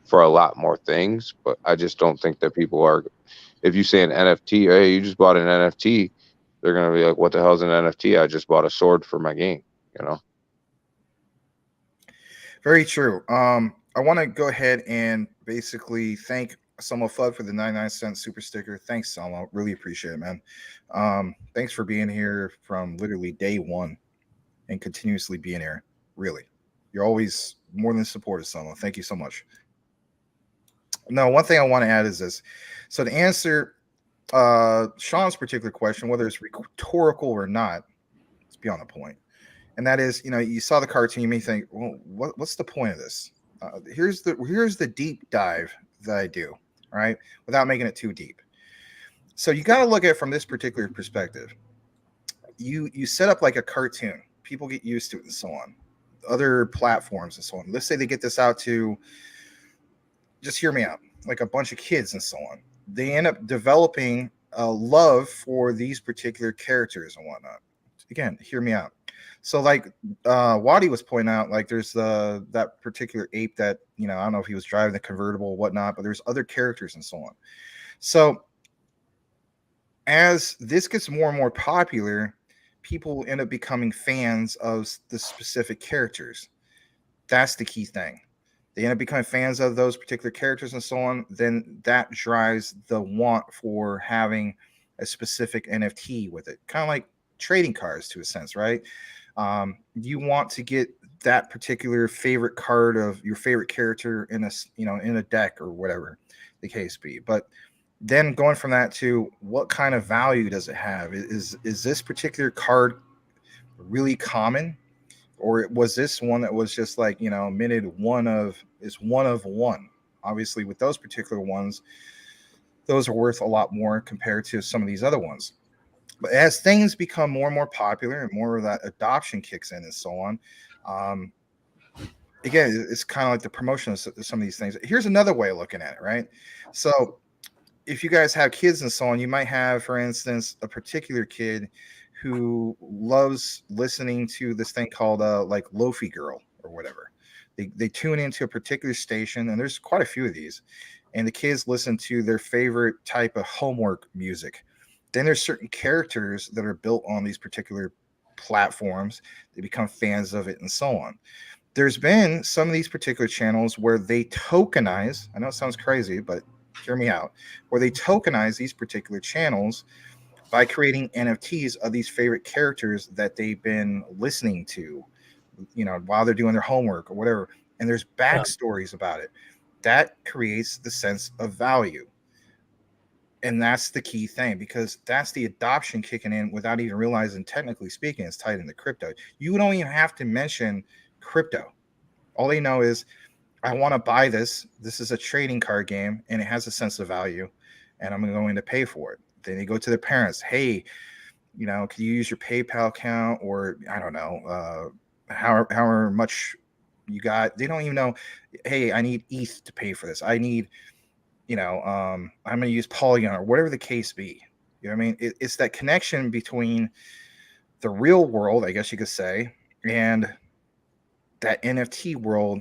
for a lot more things. But I just don't think that people are. If you say an NFT, hey, you just bought an NFT, they're gonna be like, "What the hell is an NFT? I just bought a sword for my game." Very true. I want to go ahead and basically thank Selma Fudd for the 99-cent super sticker. Thanks, Selma. Really appreciate it, man. Thanks for being here from literally day one and continuously being here. Really. You're always more than supportive, Selma. Thank you so much. Now, one thing I want to add is this. So to answer Sean's particular question, whether it's rhetorical or not, it's beyond the point. And that is, you saw the cartoon, you may think, well, what's the point of this? Here's the deep dive that I do, all right, without making it too deep. So you got to look at it from this particular perspective. You set up like a cartoon. People get used to it and so on. Other platforms and so on. Let's say they get this out to, just hear me out, like a bunch of kids and so on. They end up developing a love for these particular characters and whatnot. Again, hear me out. So like Wadi was pointing out, like there's that particular ape that, I don't know if he was driving the convertible or whatnot, but there's other characters and so on. So as this gets more and more popular, people end up becoming fans of the specific characters. That's the key thing. They end up becoming fans of those particular characters and so on. Then that drives the want for having a specific NFT with it. Kind of like trading cards to a sense, right? You want to get that particular favorite card of your favorite character in a deck or whatever the case be. But then going from that to what kind of value does it have? Is this particular card really common, or was this one that was just like, minted one of one? Obviously, with those particular ones, those are worth a lot more compared to some of these other ones. But as things become more and more popular and more of that adoption kicks in and so on, again, it's kind of like the promotion of some of these things. Here's another way of looking at it, right? So if you guys have kids and so on, you might have, for instance, a particular kid who loves listening to this thing called like Lofi Girl or whatever. They tune into a particular station, and there's quite a few of these, and the kids listen to their favorite type of homework music. Then there's certain characters that are built on these particular platforms. They become fans of it and so on. There's been some of these particular channels where they tokenize. I know it sounds crazy, but hear me out. Where they tokenize these particular channels by creating NFTs of these favorite characters that they've been listening to, while they're doing their homework or whatever. And there's backstories about it. That creates the sense of value. And that's the key thing, because that's the adoption kicking in without even realizing, technically speaking, it's tied into crypto. You don't even have to mention crypto. All they know is, I want to buy this. This is a trading card game, and it has a sense of value, and I'm going to pay for it. Then they go to their parents. Hey, can you use your PayPal account, or I don't know, however much you got. They don't even know, hey, I need ETH to pay for this. I need, I'm going to use Polygon or whatever the case be. You know what I mean? It's that connection between the real world, I guess you could say, and that NFT world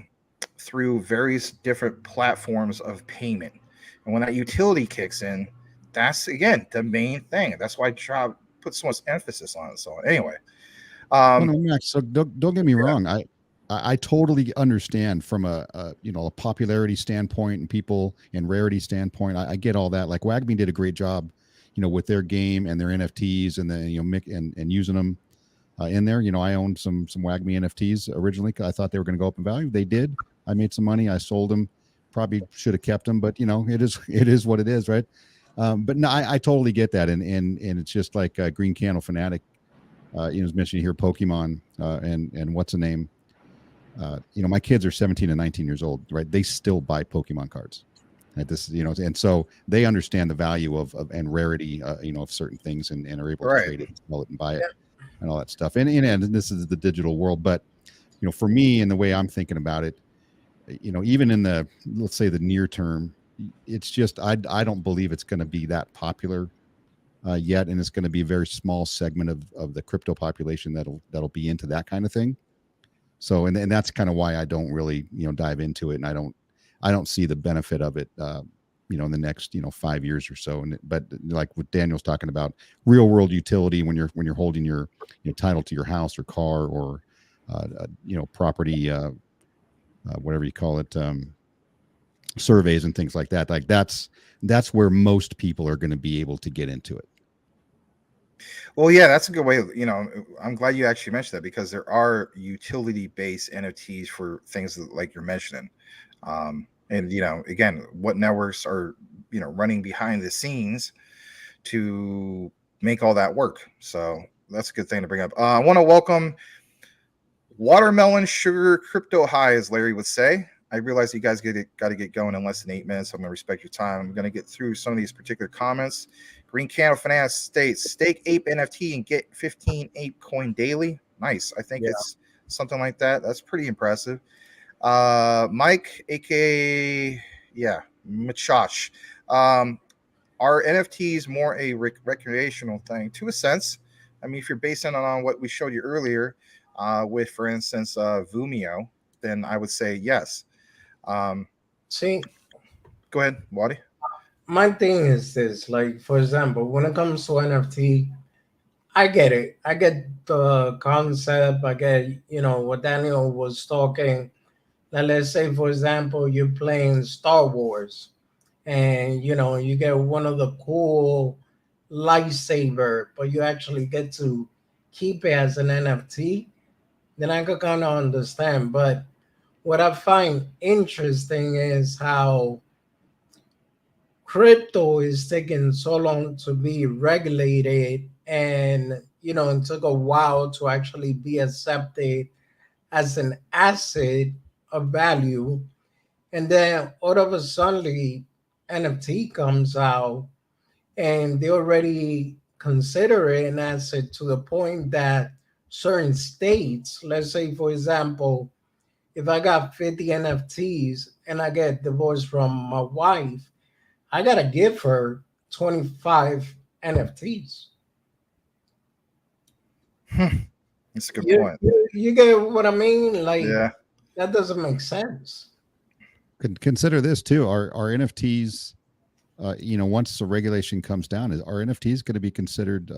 through various different platforms of payment. And when that utility kicks in, that's, again, the main thing. That's why Job put so much emphasis on it. So anyway. No, Max, so don't get me wrong. I totally understand from a popularity standpoint and people and rarity standpoint. I get all that. Like WAGMI did a great job, with their game and their NFTs and then and using them in there. I owned some WAGMI NFTs originally. I thought they were going to go up in value. They did. I made some money. I sold them. Probably should have kept them, but it is what it is, right? But no, I totally get that, and it's just like Green Candle Fanatic, was mentioning here Pokemon and what's the name. My kids are 17 and 19 years old, right? They still buy Pokemon cards. Right? This, and so they understand the value of and rarity, of certain things, and are able to trade it, and sell it, and buy it, and all that stuff. And this is the digital world, but for me and the way I'm thinking about it, even in the, let's say, the near term, it's just I don't believe it's going to be that popular yet, and it's going to be a very small segment of the crypto population that'll be into that kind of thing. So, and that's kind of why I don't really, dive into it. And I don't see the benefit of it, in the next, 5 years or so. But like what Daniel's talking about, real world utility, when you're holding your title to your house or car or, property, whatever you call it, surveys and things like that. Like that's where most people are going to be able to get into it. Well, yeah, that's a good way. I'm glad you actually mentioned that, because there are utility-based NFTs for things like you're mentioning. And again, what networks are running behind the scenes to make all that work. So that's a good thing to bring up. I want to welcome Watermelon Sugar Crypto High, as Larry would say. I realize you guys got to get going in less than 8 minutes. I'm going to respect your time. I'm going to get through some of these particular comments. Green Candle Finance states, stake ape NFT and get 15 ape coin daily. Nice. I think it's something like that. That's pretty impressive. Mike, aka Machosh. Are NFTs more a recreational thing? To a sense. I mean, if you're basing it on what we showed you earlier, with, for instance, Vumio, then I would say yes. See, go ahead, Wadi. My thing is this, like, for example, when it comes to NFT, I get it. I get the concept. I get, what Daniel was talking. Now, let's say, for example, you're playing Star Wars and, you get one of the cool lightsaber, but you actually get to keep it as an NFT. Then I could kind of understand. But what I find interesting is how crypto is taking so long to be regulated, and it took a while to actually be accepted as an asset of value. And then all of a sudden NFT comes out and they already consider it an asset to the point that certain states, let's say, for example, if I got 50 NFTs and I get divorced from my wife, I got to give her 25 NFTs. That's a good point. You get what I mean? Like, that doesn't make sense. Consider this too. Are NFTs, once the regulation comes down, are NFTs going to be considered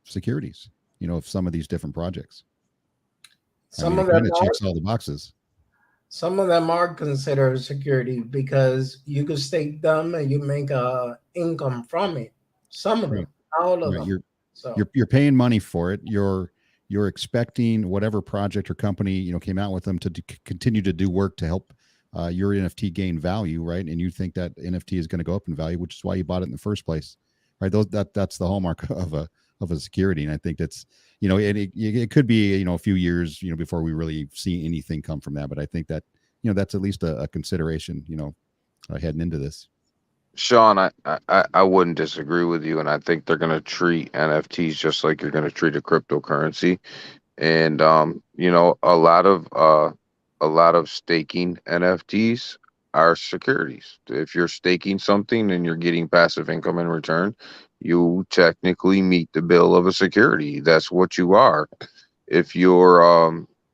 securities, of some of these different projects? Some of them checks all the boxes. Some of them are considered security because you could stake them and you make income from it. Some of them, all of them. You're paying money for it. You're expecting whatever project or company came out with them to continue to do work to help your NFT gain value, right? And you think that NFT is going to go up in value, which is why you bought it in the first place, right? That's the hallmark of a security, and I think that's it could be a few years before we really see anything come from that, but I think that that's at least a consideration heading into this. Sean, I wouldn't disagree with you, and I think they're going to treat NFTs just like you're going to treat a cryptocurrency, and a lot of staking NFTs are securities. If you're staking something and you're getting passive income in return, you technically meet the bill of a security. That's what you are. If your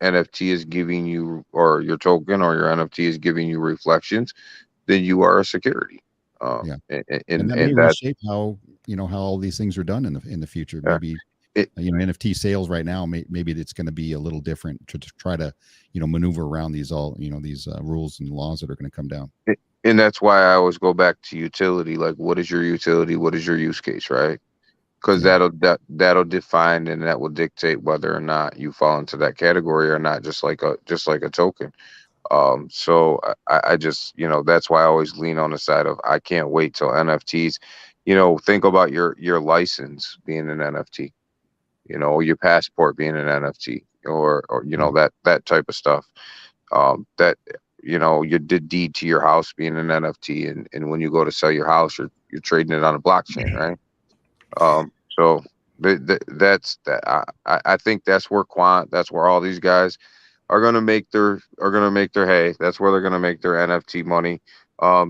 NFT is giving you, or your token or your NFT is giving you reflections, then you are a security. And that may reshape how how all these things are done in the future. Maybe NFT sales right now, maybe it's going to be a little different to try to, maneuver around these rules and laws that are going to come down. And that's why I always go back to utility. Like, what is your utility? What is your use case, right? Because that'll define and that will dictate whether or not you fall into that category or not, just like a token. So I just, that's why I always lean on the side of I can't wait till NFTs. Think about your license being an NFT, your passport being an NFT, or that type of stuff. That you did deed to your house being an NFT, and when you go to sell your house, you're trading it on a blockchain, right? So that's that. I think that's where that's where all these guys are gonna make their hay. That's where they're gonna make their NFT money.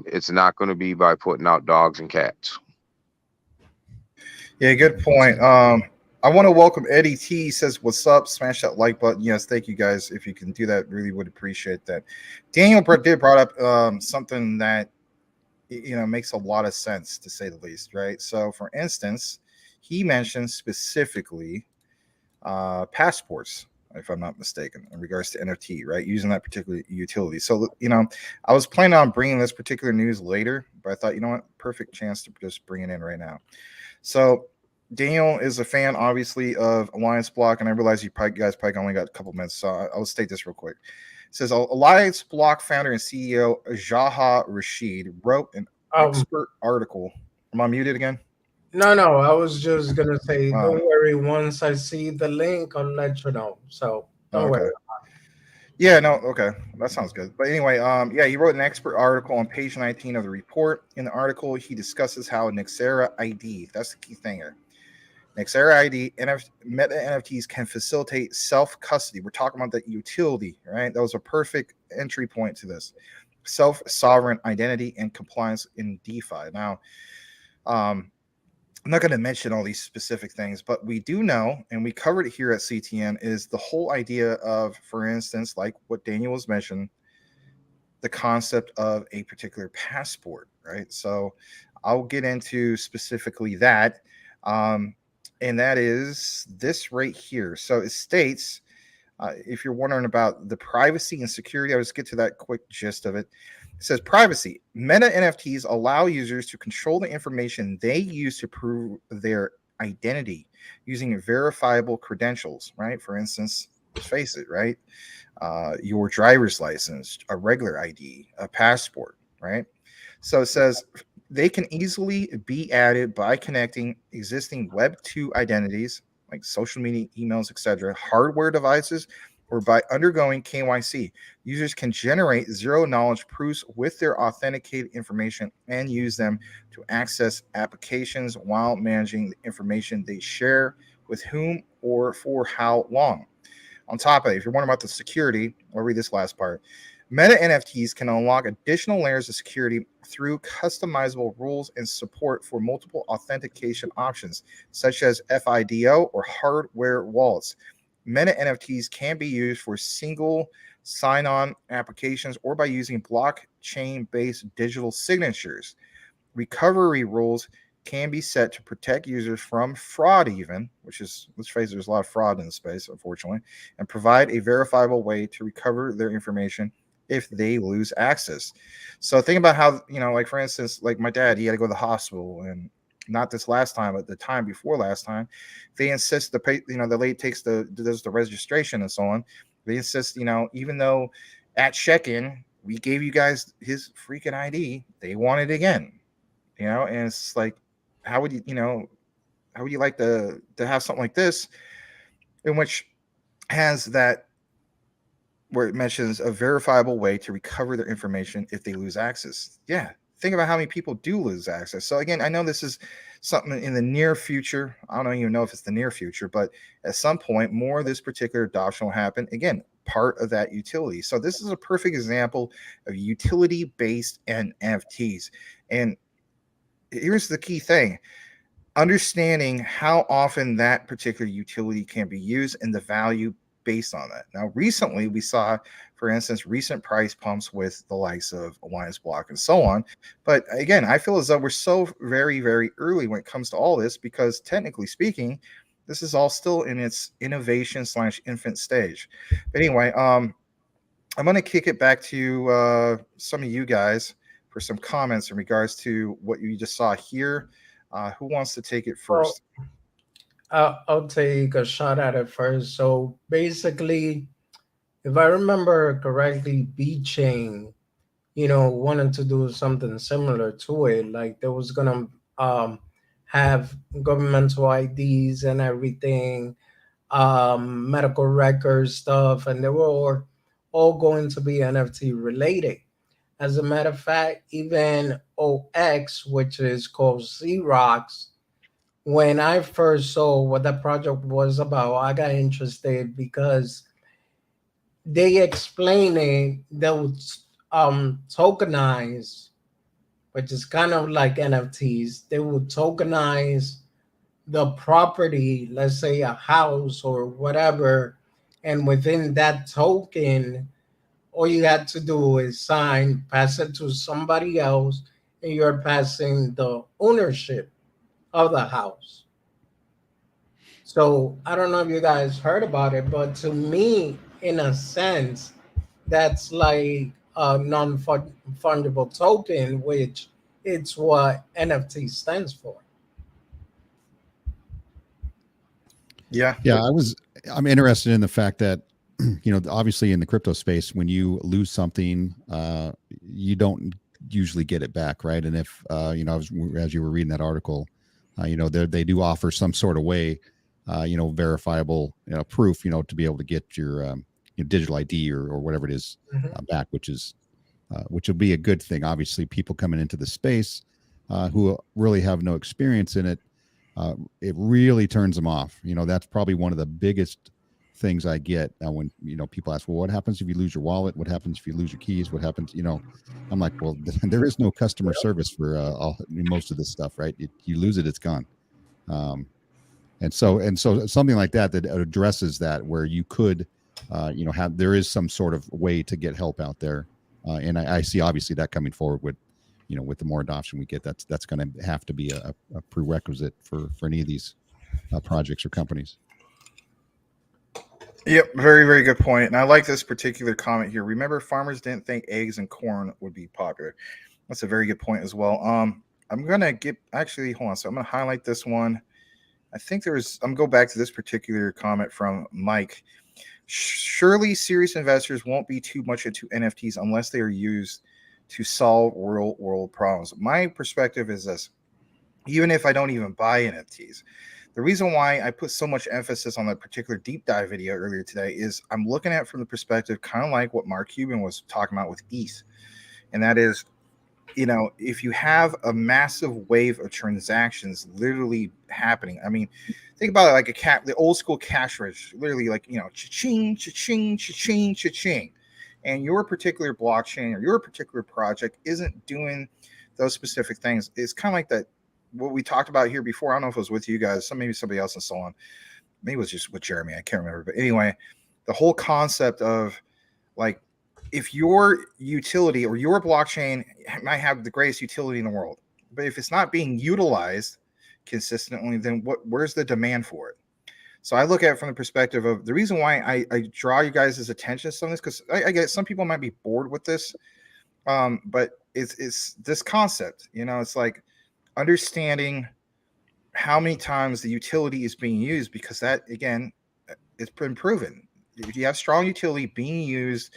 It's not gonna be by putting out dogs and cats. Yeah, good point. I want to welcome Eddie T. Says, "What's up?" Smash that like button. Yes, thank you guys. If you can do that, really would appreciate that. Daniel brought up something that makes a lot of sense, to say the least, right? So, for instance, he mentioned specifically passports, if I'm not mistaken, in regards to NFT, right? Using that particular utility. So, I was planning on bringing this particular news later, but I thought, perfect chance to just bring it in right now. So, Daniel is a fan, obviously, of Alliance Block, and I realize you guys probably only got a couple minutes, so I'll state this real quick. It says Alliance Block founder and CEO Jaha Rashid wrote an expert article. Am I muted again? No, I was just gonna say, don't worry. Once I see the link, I'll let you know. So don't worry. Yeah, no, okay, that sounds good. But anyway, he wrote an expert article on page 19 of the report. In the article, he discusses how Nexera ID, that's the key thing here. Nexera ID, Meta NFTs can facilitate self-custody. We're talking about that utility, right? That was a perfect entry point to this. Self-sovereign identity and compliance in DeFi. Now, I'm not going to mention all these specific things, but we do know, and we covered it here at CTN, is the whole idea of, for instance, like what Daniel was mentioning, the concept of a particular passport, right? So I'll get into specifically that. And that is this right here. So it states, if you're wondering about the privacy and security, I'll just get to that quick gist of it. It says privacy. Meta NFTs allow users to control the information they use to prove their identity using verifiable credentials, right? For instance, let's face it, right? Your driver's license, a regular ID, a passport, right? So it says they can easily be added by connecting existing Web 2 identities like social media, emails, etc., hardware devices, or by undergoing KYC. Users can generate zero-knowledge proofs with their authenticated information and use them to access applications while managing the information they share with whom or for how long. On top of it, if you're wondering about the security, I'll read this last part. Meta NFTs can unlock additional layers of security through customizable rules and support for multiple authentication options, such as FIDO or hardware wallets. Meta NFTs can be used for single sign-on applications or by using blockchain-based digital signatures. Recovery rules can be set to protect users from fraud, even, which is, let's face it, there's a lot of fraud in the space, unfortunately, and provide a verifiable way to recover their information if they lose access. So think about how, like for instance, like my dad, he had to go to the hospital, and not this last time, but the time before last time, they insist the lady does the registration and so on. They insist, even though at check-in we gave you guys his freaking ID, they want it again, and it's like, how would you like to have something like this, in which has that, where it mentions a verifiable way to recover their information if they lose access. Yeah, think about how many people do lose access. So again, I know this is something in the near future. I don't even know if it's the near future, but at some point, more of this particular adoption will happen. Again, part of that utility. So this is a perfect example of utility-based NFTs. And here's the key thing: understanding how often that particular utility can be used and the value based on that. Now, recently we saw, for instance, recent price pumps with the likes of Alliance Block and so on. But again, I feel as though we're so very, very early when it comes to all this, because technically speaking, This is all still in its innovation / infant stage. But anyway, I'm going to kick it back to some of you guys for some comments in regards to what you just saw here. Who wants to take it first? Well, I'll take a shot at it first. So basically, if I remember correctly, B Chain, wanted to do something similar to it. Like they was gonna have governmental IDs and everything, medical records stuff, and they were all going to be NFT related. As a matter of fact, even OX, which is called Xerox, when I first saw what that project was about, I got interested because they explain it. They would tokenize, which is kind of like NFTs. They would tokenize the property, let's say a house or whatever, and within that token, all you had to do is sign, pass it to somebody else, and you're passing the ownership of the house. So I don't know if you guys heard about it, but to me, in a sense, that's like a non-fungible token, which it's what NFT stands for. Yeah. I'm interested in the fact that, obviously in the crypto space, when you lose something, you don't usually get it back, right? And if as you were reading that article, they do offer some sort of way, verifiable proof, to be able to get your digital ID or whatever it is back, which will be a good thing. Obviously, people coming into the space who really have no experience in it, it really turns them off. That's probably one of the biggest things I get when people ask, well, what happens if you lose your wallet? What happens if you lose your keys? What happens? I'm like, well, there is no customer service for most of this stuff, right? You lose it, it's gone. And so something like that addresses that, where you could there is some sort of way to get help out there, and I see obviously that coming forward with with the more adoption we get, that's going to have to be a prerequisite for any of these projects or companies. Yep, very, very good point. And I like this particular comment here. Remember, farmers didn't think eggs and corn would be popular. That's a very good point as well. I'm gonna hold on. So I'm gonna highlight this one. I think I'm gonna go back to this particular comment from Mike. Surely serious investors won't be too much into NFTs unless they are used to solve real world problems. My perspective is this: even if I don't even buy NFTs, the reason why I put so much emphasis on that particular deep dive video earlier today is I'm looking at it from the perspective kind of like what Mark Cuban was talking about with ETH. And that is, if you have a massive wave of transactions literally happening, I mean, think about it like the old school cash register, literally like, cha-ching, cha-ching, cha-ching, cha-ching. And your particular blockchain or your particular project isn't doing those specific things. It's kind of like that, what we talked about here before. I don't know if it was with you guys, maybe somebody else and so on. Maybe it was just with Jeremy. I can't remember. But anyway, the whole concept of like, if your utility or your blockchain might have the greatest utility in the world, but if it's not being utilized consistently, then where's the demand for it? So I look at it from the perspective of the reason why I draw you guys' attention to some of this, because I get some people might be bored with this, but it's this concept, it's like understanding how many times the utility is being used, because that, again, it's been proven. If you have strong utility being used,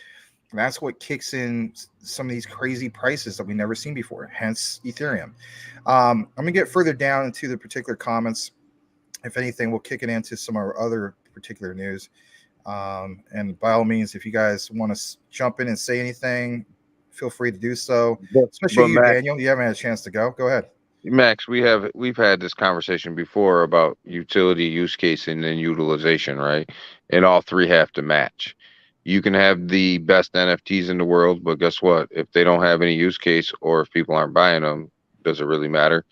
that's what kicks in some of these crazy prices that we've never seen before, hence Ethereum. I'm going to get further down into the particular comments. If anything, we'll kick it into some of our other particular news. And by all means, if you guys want to jump in and say anything, feel free to do so. Especially you, Max, Daniel. You haven't had a chance to go. Go ahead. Max, we've had this conversation before about utility, use case, and then utilization, right? And all three have to match. You can have the best NFTs in the world, but guess what? If they don't have any use case, or if people aren't buying them, does it really matter?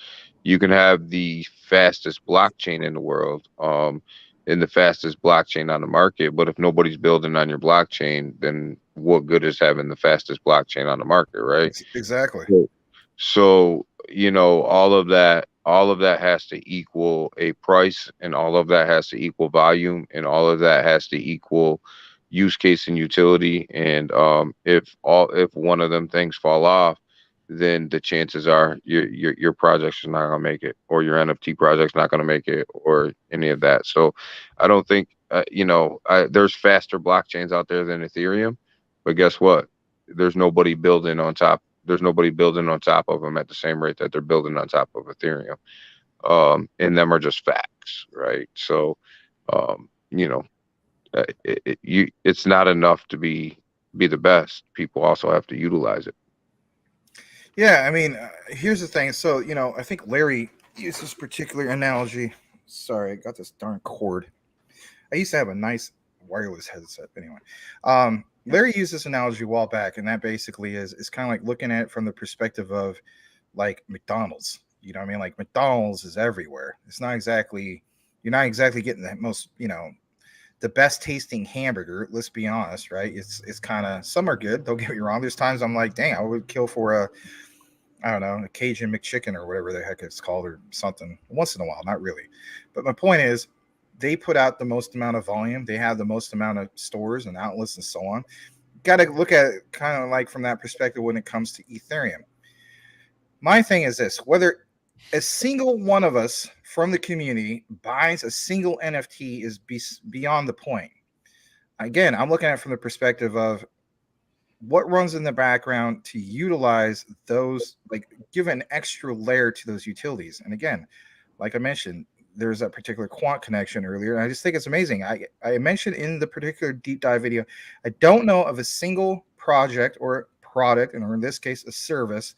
You can have the fastest blockchain in the world, and the fastest blockchain on the market, but if nobody's building on your blockchain, then what good is having the fastest blockchain on the market, right? Exactly. So all of that all of that has to equal a price, and all of that has to equal volume, and all of that has to equal use case and utility. And if one of them things fall off, then the chances are your project's not gonna make it, or your NFT project's not gonna make it, or any of that. So I don't think there's faster blockchains out there than Ethereum, but guess what? There's nobody building on top. There's nobody building on top of them at the same rate that they're building on top of Ethereum. And them are just facts, right? So, um, you know, it's not enough to be the best. People also have to utilize it. Yeah, I mean, here's the thing. So, I think Larry used this particular analogy. Sorry, I got this darn cord. I used to have a nice wireless headset. Anyway, Larry used this analogy a while back, and that basically is kind of like looking at it from the perspective of like McDonald's. You know what I mean? Like McDonald's is everywhere. You're not exactly getting the most, the best tasting hamburger. Let's be honest, right? It's kind of, some are good. Don't get me wrong. There's times I'm like, dang, I would kill for I don't know, a Cajun McChicken or whatever the heck it's called or something once in a while. Not really. But my point is, they put out the most amount of volume. They have the most amount of stores and outlets and so on. Got to look at it kind of like from that perspective when it comes to Ethereum. My thing is this: whether a single one of us from the community buys a single NFT is beyond the point. Again, I'm looking at it from the perspective of what runs in the background to utilize those, like give an extra layer to those utilities. And again, like I mentioned, there's that particular quant connection earlier, and I just think it's amazing. I mentioned in the particular deep dive video, I don't know of a single project or product, or in this case, a service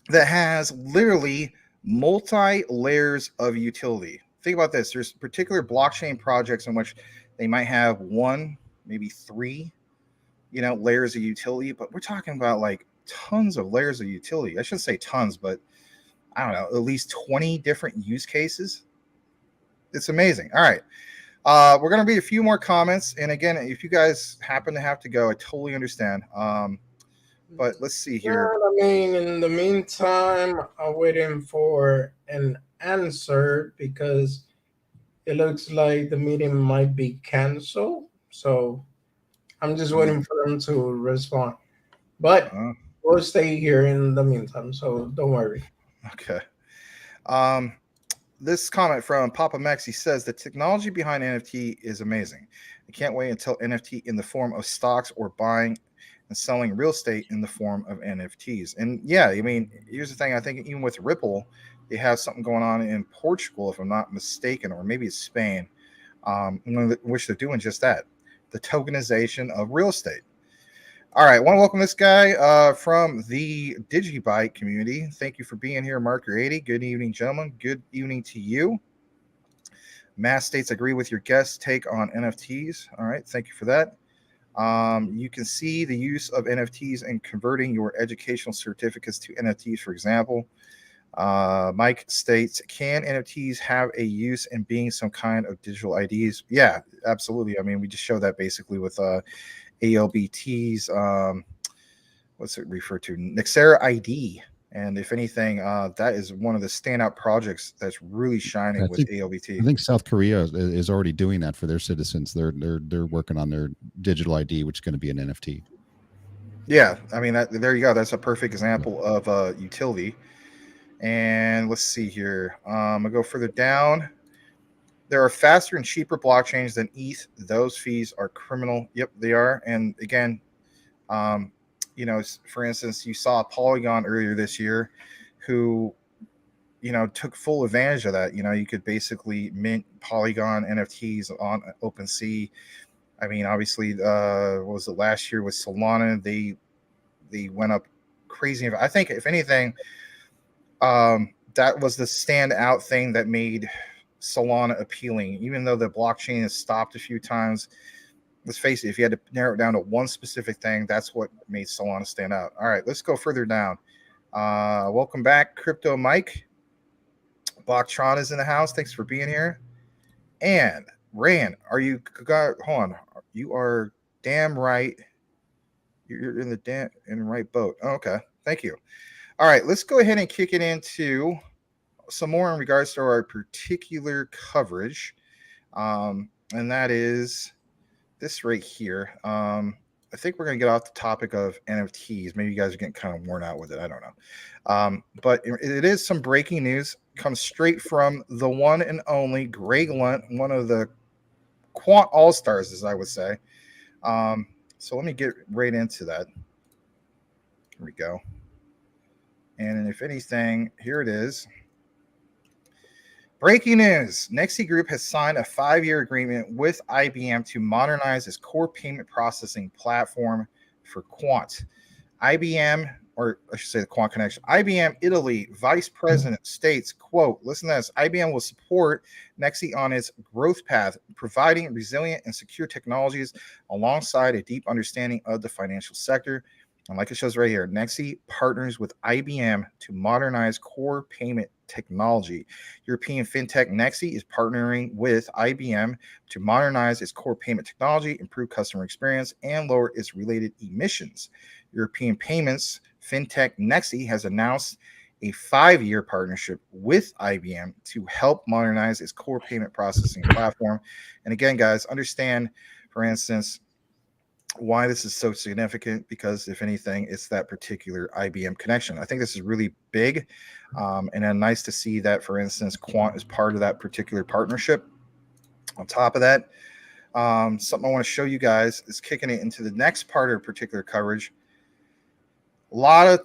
that has literally multi layers of utility. Think about this. There's particular blockchain projects in which they might have one, maybe three, layers of utility, but we're talking about like tons of layers of utility. I shouldn't say tons, but I don't know, at least 20 different use cases. It's amazing. All right. We're going to read a few more comments. And again, if you guys happen to have to go, I totally understand. But let's see here. Well, I mean, in the meantime, I'm waiting for an answer because it looks like the meeting might be canceled. So I'm just waiting for them to respond. But we'll stay here in the meantime, so don't worry. Okay. This comment from Papa Maxi says the technology behind NFT is amazing. I can't wait until NFT in the form of stocks or buying and selling real estate in the form of NFTs. And yeah, I mean, here's the thing. I think even with Ripple, they have something going on in Portugal, if I'm not mistaken, or maybe it's Spain, in which they're doing just that, the tokenization of real estate. All right, I want to welcome this guy from the DigiByte community. Thank you for being here, Marker80. Good evening, gentlemen. Good evening to you. Mass states agree with your guest take on NFTs. All right, thank you for that. You can see the use of NFTs in converting your educational certificates to NFTs, for example. Mike states, can NFTs have a use in being some kind of digital IDs? Yeah, absolutely. I mean, we just showed that basically with ALBT's, what's it referred to? Nexera ID. And if anything, that is one of the standout projects that's really shining with ALBT. I think South Korea is already doing that for their citizens. They're working on their digital ID, which is going to be an NFT. Yeah, I mean, there you go. That's a perfect example of utility. And let's see here. I'll go further down. There are faster and cheaper blockchains than ETH. Those fees are criminal. Yep, they are. And again, for instance, you saw Polygon earlier this year who, took full advantage of that. You could basically mint Polygon NFTs on OpenSea. I mean, obviously, what was it last year with Solana? They went up crazy. I think, if anything, that was the standout thing that made Solana appealing, even though the blockchain has stopped a few times. Let's face it, if you had to narrow it down to one specific thing, that's what made Solana stand out. All right, let's go further down. Welcome back, Crypto Mike. Bloktron is in the house. Thanks for being here. And Rand, hold on. You are damn right. You're in the right boat. Oh, okay. Thank you. All right, let's go ahead and kick it into. some more in regards to our particular coverage, and that is this right here. I think we're going to get off the topic of NFTs. Maybe you guys are getting kind of worn out with it. I don't know. But it is some breaking news. Comes straight from the one and only Greg Lunt, one of the quant all-stars, as I would say. So let me get right into that. Here we go. And if anything, here it is. Breaking news. Nexi Group has signed a 5-year agreement with IBM to modernize its core payment processing platform for Quant. IBM, or I should say the Quant Connection, IBM Italy Vice President states, quote, listen to this, IBM will support Nexi on its growth path, providing resilient and secure technologies alongside a deep understanding of the financial sector. And like it shows right here, Nexi partners with IBM to modernize core payment technology. European fintech Nexi is partnering with IBM to modernize its core payment technology, improve customer experience, and lower its related emissions. European payments fintech Nexi has announced a 5-year partnership with IBM to help modernize its core payment processing platform. And again, guys, understand, for instance, why this is so significant, because if anything, it's that particular IBM connection. I think this is really big, and then nice to see that, for instance, Quant is part of that particular partnership. On top of that, something I want to show you guys is kicking it into the next part of particular coverage. A lot of,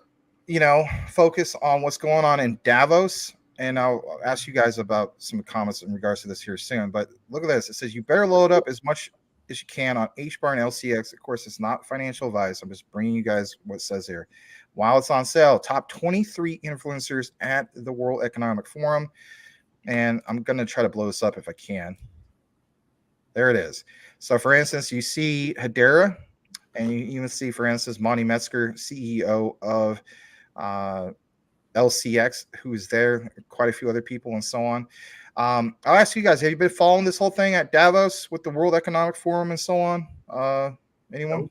focus on what's going on in Davos, and I'll ask you guys about some comments in regards to this here soon. But look at this. It says you better load up as much as you can on HBAR and LCX. Of course, it's not financial advice. I'm just bringing you guys what it says here. While it's on sale, top 23 influencers at the World Economic Forum. And I'm going to try to blow this up if I can. There it is. So, for instance, you see Hedera, and you even see, for instance, Monty Metzger, CEO of LCX, who's there, quite a few other people, and so on. I'll ask you guys, have you been following this whole thing at Davos with the World Economic Forum and so on? Anyone?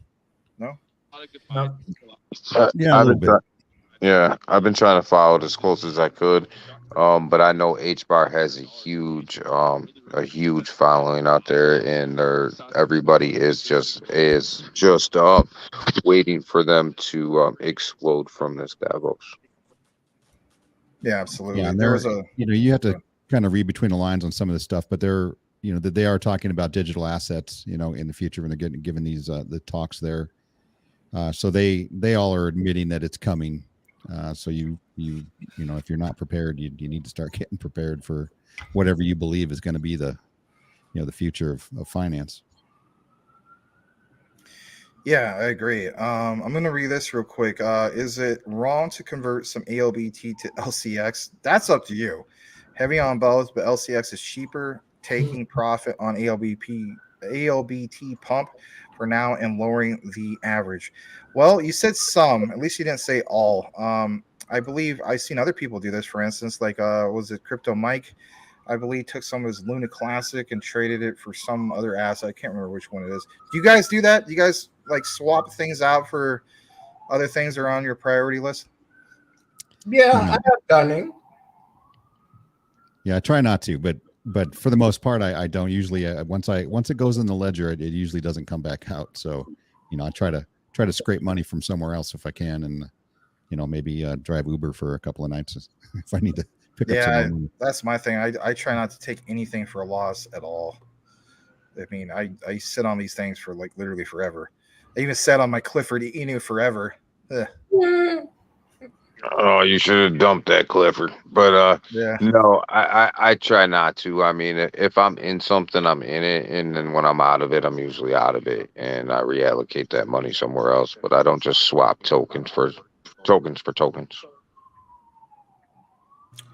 No? Yeah, a little bit. I've been trying to follow it as close as I could. But I know HBAR has a huge following out there, and everybody is just waiting for them to explode from this Davos. Yeah, absolutely. Yeah, and there was a, you have to kind of read between the lines on some of this stuff, but they're, that they are talking about digital assets, in the future when they're given these the talks there. So they all are admitting that it's coming. So if you're not prepared, you need to start getting prepared for whatever you believe is going to be the future of finance. Yeah, I agree. I'm going to read this real quick. Is it wrong to convert some ALBT to LCX? That's up to you. Heavy on both, but LCX is cheaper, taking profit on ALBT pump for now and lowering the average. Well, you said some, at least you didn't say all. I believe I've seen other people do this. For instance, like was it Crypto Mike? I believe took some of his Luna Classic and traded it for some other asset. I can't remember which one it is. Do you guys do that? Do you guys like swap things out for other things that are on your priority list? Yeah, I have done it. Yeah, I try not to, but for the most part, I don't usually. Once it goes in the ledger, it usually doesn't come back out. So, I try to scrape money from somewhere else if I can, and maybe drive Uber for a couple of nights if I need to pick up some money. That's my thing. I try not to take anything for a loss at all. I mean, I sit on these things for like literally forever. I even sat on my Clifford Inu forever. Ugh. Oh, you should have dumped that, Clifford. But yeah. No, I try not to. I mean, if I'm in something, I'm in it, and then when I'm out of it, I'm usually out of it, and I reallocate that money somewhere else. But I don't just swap tokens for tokens.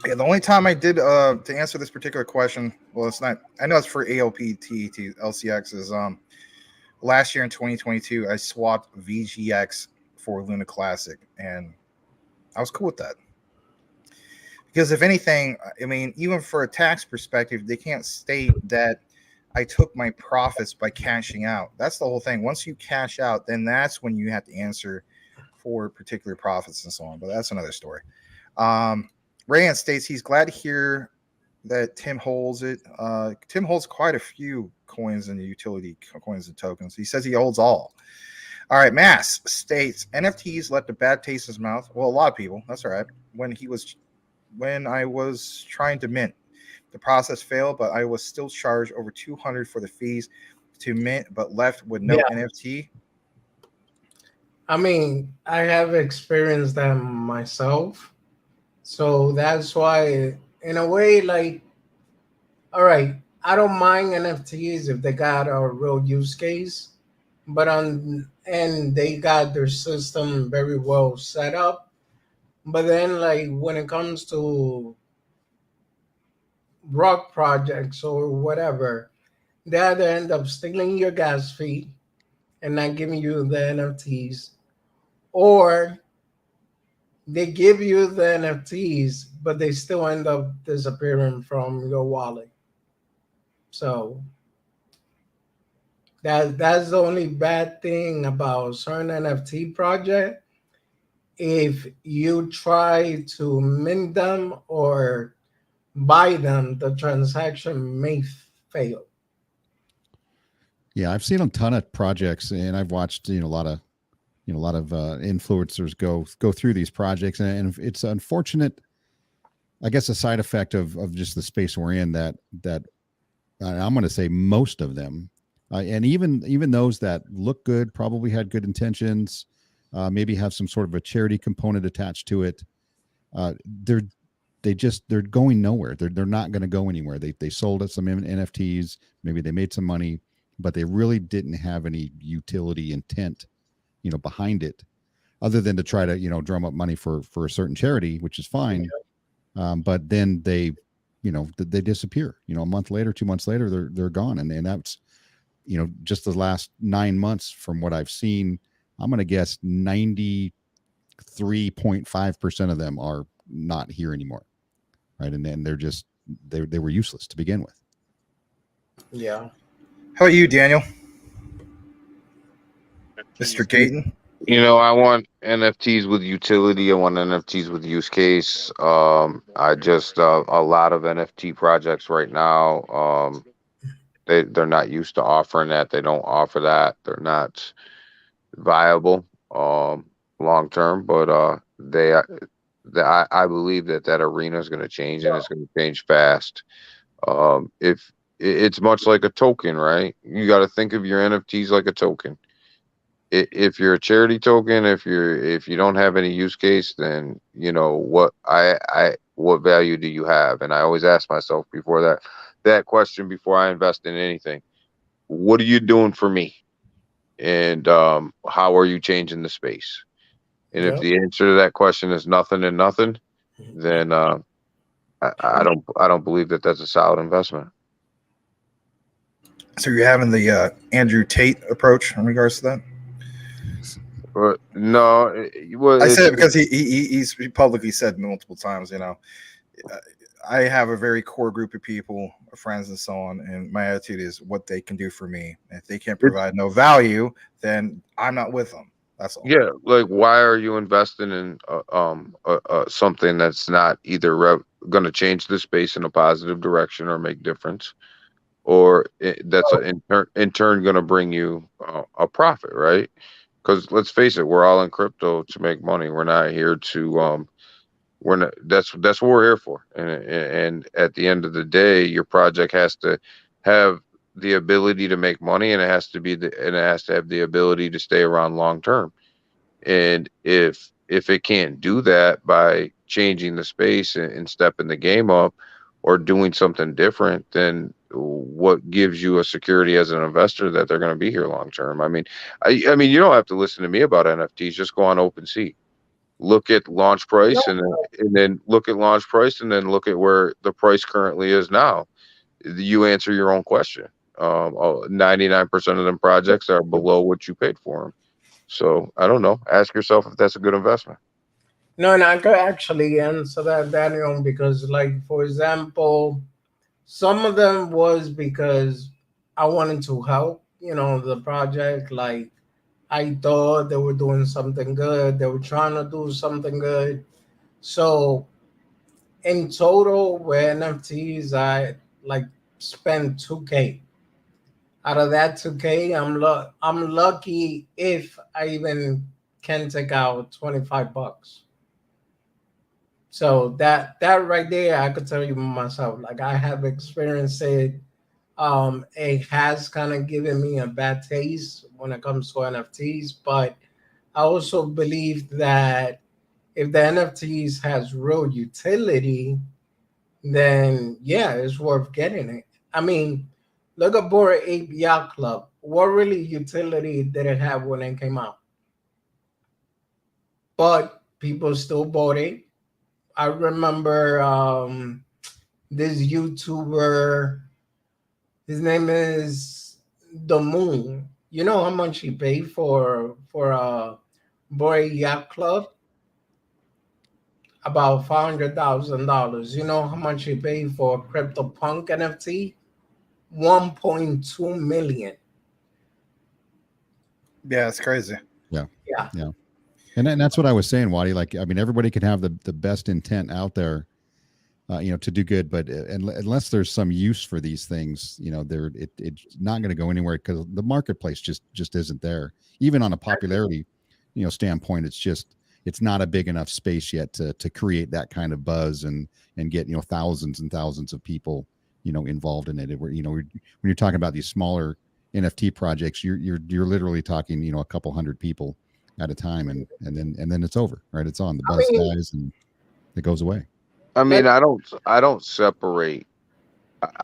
Yeah, the only time I did to answer this particular question, well, it's not. I know it's for ALPT to LCX. Is last year in 2022, I swapped VGX for Luna Classic, and I was cool with that. Because if anything, I mean, even for a tax perspective, they can't state that I took my profits by cashing out. That's the whole thing. Once you cash out, then that's when you have to answer for particular profits and so on. But that's another story. Rayan states he's glad to hear that Tim holds it. Tim holds quite a few coins and utility coins and tokens. He says he holds all. All right, Mass states NFTs left a bad taste in his mouth. Well, a lot of people. That's all right. When I was trying to mint, the process failed, but I was still charged over $200 for the fees to mint, but left with no NFT. I mean, I have experienced that myself, so that's why, in a way, like, all right, I don't mind NFTs if they got a real use case, but and they got their system very well set up. But then, like, when it comes to rock projects or whatever, they either end up stealing your gas fee and not giving you the NFTs, or they give you the NFTs, but they still end up disappearing from your wallet. So that's the only bad thing about certain NFT project. If you try to mint them or buy them, the transaction may fail. Yeah, I've seen a ton of projects, and I've watched a lot of influencers go through these projects, and it's unfortunate. I guess a side effect of just the space we're in that I'm going to say most of them, and even those that look good, probably had good intentions, maybe have some sort of a charity component attached to it. They're going nowhere. They're not going to go anywhere. They sold us some NFTs. Maybe they made some money, but they really didn't have any utility intent, behind it, other than to try to drum up money for a certain charity, which is fine. But then they disappear. A month later, 2 months later, they're gone, and that's just the last 9 months from what I've seen. I'm going to guess 93.5% of them are not here anymore, right? And then they were useless to begin with. Yeah. How about you, Daniel? Mr. Gayton? I want NFTs with utility. I want NFTs with use case. I just a lot of NFT projects right now. They're not used to offering that. They don't offer that. They're not viable long term. But I believe that arena is going to change, and it's going to change fast. If it's much like a token, right? You got to think of your NFTs like a token. If you're a charity token, if you don't have any use case, then what value do you have? And I always ask myself before that question before I invest in anything, what are you doing for me? And how are you changing the space? And if the answer to that question is nothing and nothing, then I don't believe that that's a solid investment. So you're having the Andrew Tate approach in regards to that? No, I said it because he's publicly said multiple times, I have a very core group of people, friends and so on, and my attitude is what they can do for me. If they can't provide no value, then I'm not with them. That's all. Yeah, like, why are you investing in something that's not either going to change the space in a positive direction or make difference, or that's in turn going to bring you a profit, right? Because let's face it, we're all in crypto to make money. We're not here to we're not. That's what we're here for. And at the end of the day, your project has to have the ability to make money, and it has to have the ability to stay around long term. And if it can't do that by changing the space and stepping the game up or doing something different, then what gives you a security as an investor that they're going to be here long term? I mean, you don't have to listen to me about NFTs. Just go on OpenSea, look at launch price, and then look at launch price, and then look at where the price currently is now. You answer your own question. 99% of them projects are below what you paid for them. So I don't know. Ask yourself if that's a good investment. No, and I could actually answer that, Daniel, because, like, for example, some of them was because I wanted to help, the project. Like, I thought they were doing something good. They were trying to do something good. So In total with NFTs, I like spent 2K. Out of that 2K, I'm lucky if I even can take out $25. So that right there, I could tell you myself, like I have experienced it. It has kind of given me a bad taste when it comes to NFTs, but I also believe that if the NFTs has real utility, then yeah, it's worth getting it. I mean, look at Bored Ape Yacht Club. What really utility did it have when it came out? But people still bought it. I remember this YouTuber, his name is The Moon. You know how much he paid for a Bored Yacht Club? About $500,000. You know how much he paid for a CryptoPunk NFT? 1.2 million. Yeah, it's crazy. Yeah. Yeah. Yeah. And that's what I was saying, Waddy. Like, I mean, everybody can have the best intent out there, to do good, but unless there's some use for these things, it's not going to go anywhere because the marketplace just isn't there. Even on a popularity, standpoint, it's not a big enough space yet to create that kind of buzz and get thousands and thousands of people involved in it. Where when you're talking about these smaller NFT projects, you're literally talking a couple hundred people at a time, and then it's over, right? It's on, the buzz dies and it goes away. I mean, I don't separate.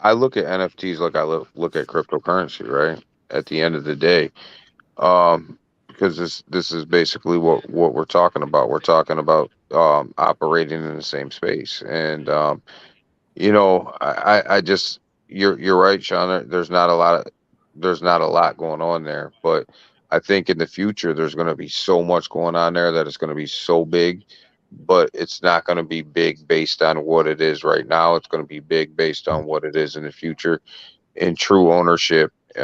I look at NFTs like I look at cryptocurrency, right? At the end of the day, because this is basically what we're talking about. We're talking about operating in the same space, and I just you're right, Sean. There's not a lot going on there, but I think in the future there's going to be so much going on there that it's going to be so big, but it's not going to be big based on what it is right now. It's going to be big based on what it is in the future. In true ownership, is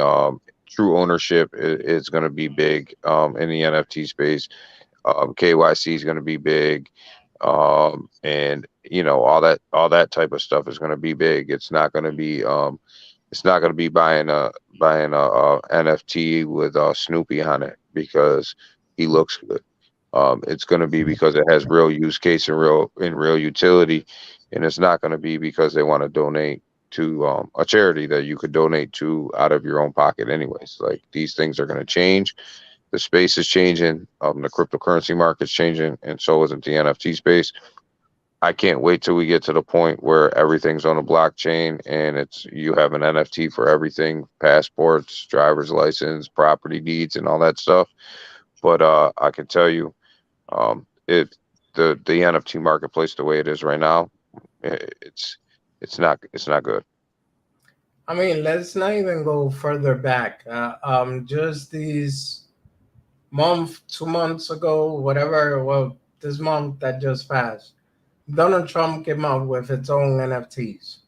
going to be big in the NFT space. KYC is going to be big, and all that type of stuff is going to be big. It's not going to be buying a NFT with Snoopy on it because he looks good. It's going to be because it has real use case and real utility, and it's not going to be because they want to donate to a charity that you could donate to out of your own pocket anyways. Like, these things are going to change. The space is changing. The cryptocurrency market's changing, and so isn't the NFT space. I can't wait till we get to the point where everything's on a blockchain and you have an NFT for everything: passports, driver's license, property deeds, and all that stuff. But I can tell you, the NFT marketplace, the way it is right now, it's not good. I mean, let's not even go further back. Just these 2 months ago, whatever, well, this month that just passed, Donald Trump came out with its own NFTs.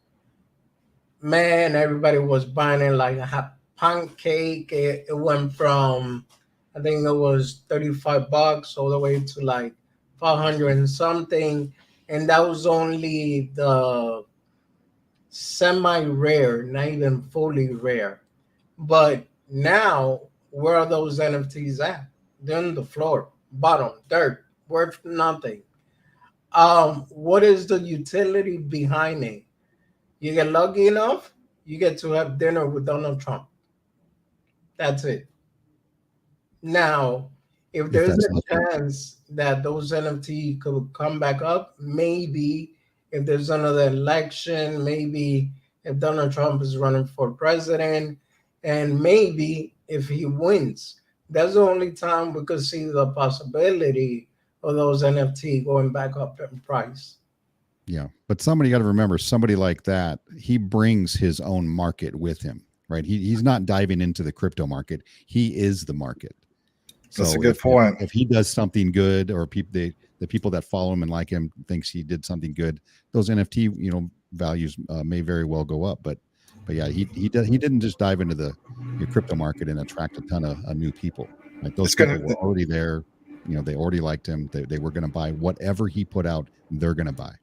Man, everybody was buying it like a pancake. It went from, I think it was $35 all the way to like 500 and something. And that was only the semi-rare, not even fully rare. But now, where are those NFTs at? They're on the floor, bottom, dirt, worth nothing. What is the utility behind it? You get lucky enough, you get to have dinner with Donald Trump. That's it. Now, if there's a chance that those NFT could come back up, maybe if there's another election, maybe if Donald Trump is running for president, and maybe if he wins, that's the only time we could see the possibility of those NFT going back up in price. Yeah, but somebody got to remember, somebody like that, he brings his own market with him, right? He's not diving into the crypto market. He is the market. That's so a good point. If he does something good, or the people that follow him and like him thinks he did something good, those NFT values may very well go up. But yeah, he didn't just dive into the crypto market and attract a ton of new people. Like, those people were already there. They already liked him. They were going to buy whatever he put out. They're going to buy.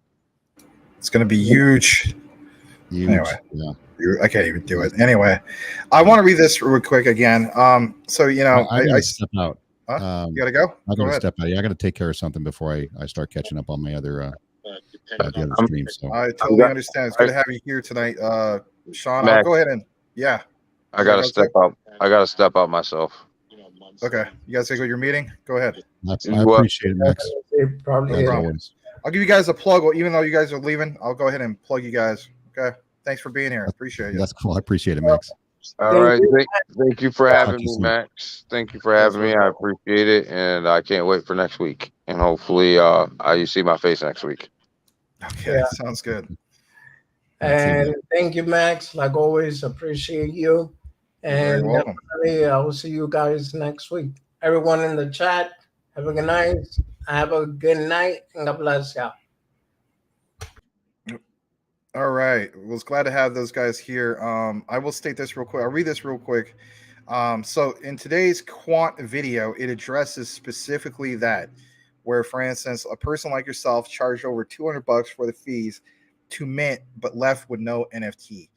It's going to be huge. Huge. Anyway. Yeah. I can't even do it. Anyway, I want to read this real quick again. So, you know, I gotta step out. You got to go? I got to step out. Yeah, I got to take care of something before I start catching up on my other the other streams. So I totally understand. It's good to have you here tonight, Sean. I'll go ahead and I gotta step out. I gotta step out myself. Okay, you guys take your meeting. Go ahead. I appreciate it, Max. Probably no problem. I'll give you guys a plug. Even though you guys are leaving, I'll go ahead and plug you guys. Okay. Thanks for being here. Appreciate it. That's cool. I appreciate it, Max. All right. Thank you for having me, Max. Thank you for having me. I appreciate it. And I can't wait for next week. And hopefully you see my face next week. Okay. Sounds good. And thank you, Max. Like always, appreciate you. And definitely, I will see you guys next week. Everyone in the chat, have a good night. Have a good night. And God bless y'all. All right. Was glad to have those guys here. I will state this real quick. I'll read this real quick. So in today's quant video, it addresses specifically that, where, for instance, a person like yourself charged over $200 for the fees to mint, but left with no NFT.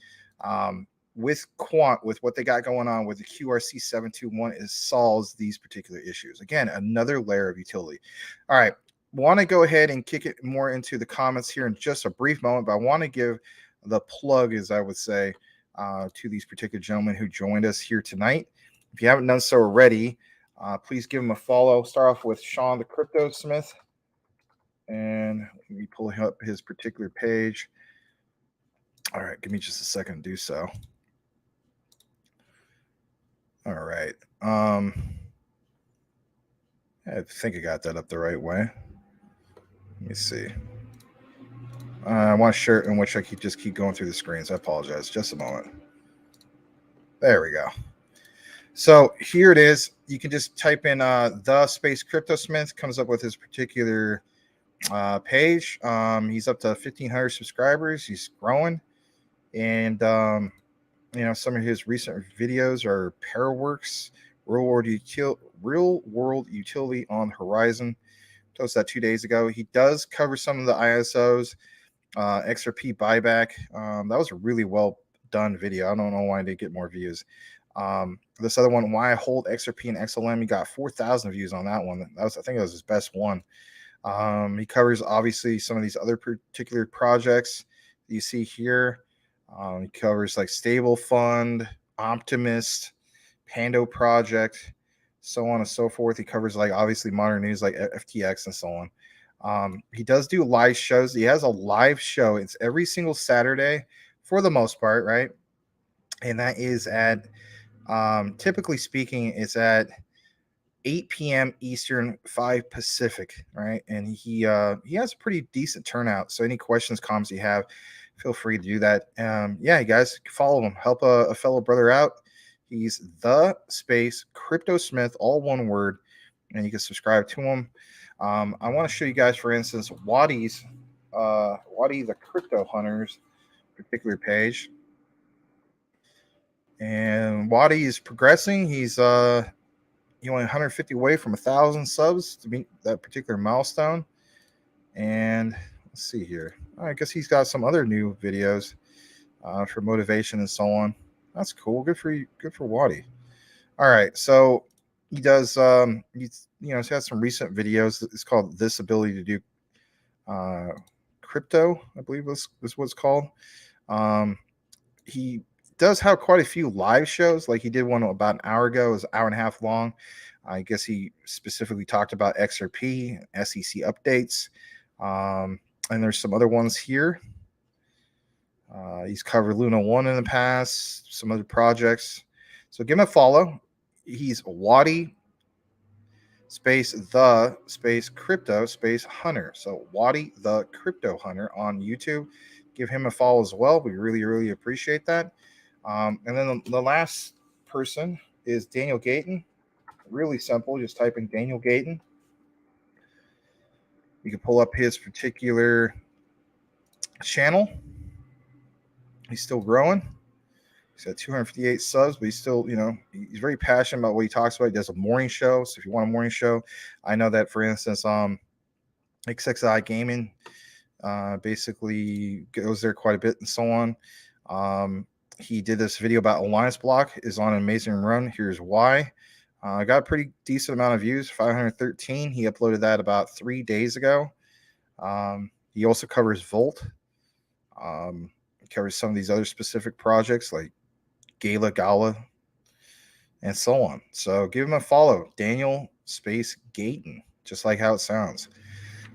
With quant, with what they got going on with the QRC 721, it solves these particular issues. Again, another layer of utility. All right. Want to go ahead and kick it more into the comments here in just a brief moment, but I want to give the plug, as I would say, to these particular gentlemen who joined us here tonight. If you haven't done so already, please give them a follow. Start off with Sean the Crypto Smith, and let me pull up his particular page. All right, give me just a second to do so. All right. I think I got that up the right way. Let me see. I want to share it in which I just keep going through the screens. I apologize. Just a moment. There we go. So here it is. You can just type in the space Crypto Smith. Comes up with his particular page. He's up to 1,500 subscribers. He's growing. And, you know, some of his recent videos are Paraworks, Real World Utility on the Horizon. Posted that 2 days ago. He does cover some of the ISOs, XRP buyback. That was a really well done video. I don't know why I didn't get more views. This other one, why I hold XRP and XLM, he got 4,000 views on that one. I think it was his best one. He covers obviously some of these other particular projects you see here. He covers like Stable Fund, Optimist, Pando Project, so on and so forth. He covers like obviously modern news like FTX and so on. He does do live shows. He has a live show. It's every single Saturday for the most part, right? And that is at, typically speaking, it's at 8 p.m. Eastern, 5 Pacific, right? And he has a pretty decent turnout. So any questions, comments you have, feel free to do that. Yeah, you guys follow him. Help a fellow brother out. He's the space Crypto Smith, all one word, and you can subscribe to him. I want to show you guys, for instance, Waddy the Crypto Hunters particular page. And Waddy is progressing. He's only 150 away from 1,000 subs to meet that particular milestone. And let's see here. I guess he's got some other new videos for motivation and so on. That's cool. Good for you. Good for Waddy. All right. So he does, he's got some recent videos. It's called This Ability to Do Crypto, I believe is what it's called. He does have quite a few live shows. Like he did one about an hour ago. It was an hour and a half long. I guess he specifically talked about XRP, SEC updates. And there's some other ones here. He's covered Luna 1 in the past, some other projects. So give him a follow. He's Waddy space Crypto space Hunter. So Waddy the Crypto Hunter on YouTube. Give him a follow as well. We really, really appreciate that. And then the last person is Daniel Gayton. Really simple. Just type in Daniel Gayton. You can pull up his particular channel. He's still growing. He's got 258 subs, but he's still, he's very passionate about what he talks about. He does a morning show. So if you want a morning show, I know that, for instance, XXI Gaming basically goes there quite a bit and so on. He did this video about Alliance Block, is on an amazing run. Here's why. Got a pretty decent amount of views, 513. He uploaded that about 3 days ago. He also covers Volt. Covers some of these other specific projects like Gala, and so on. So give him a follow, Daniel Space Gayton, just like how it sounds.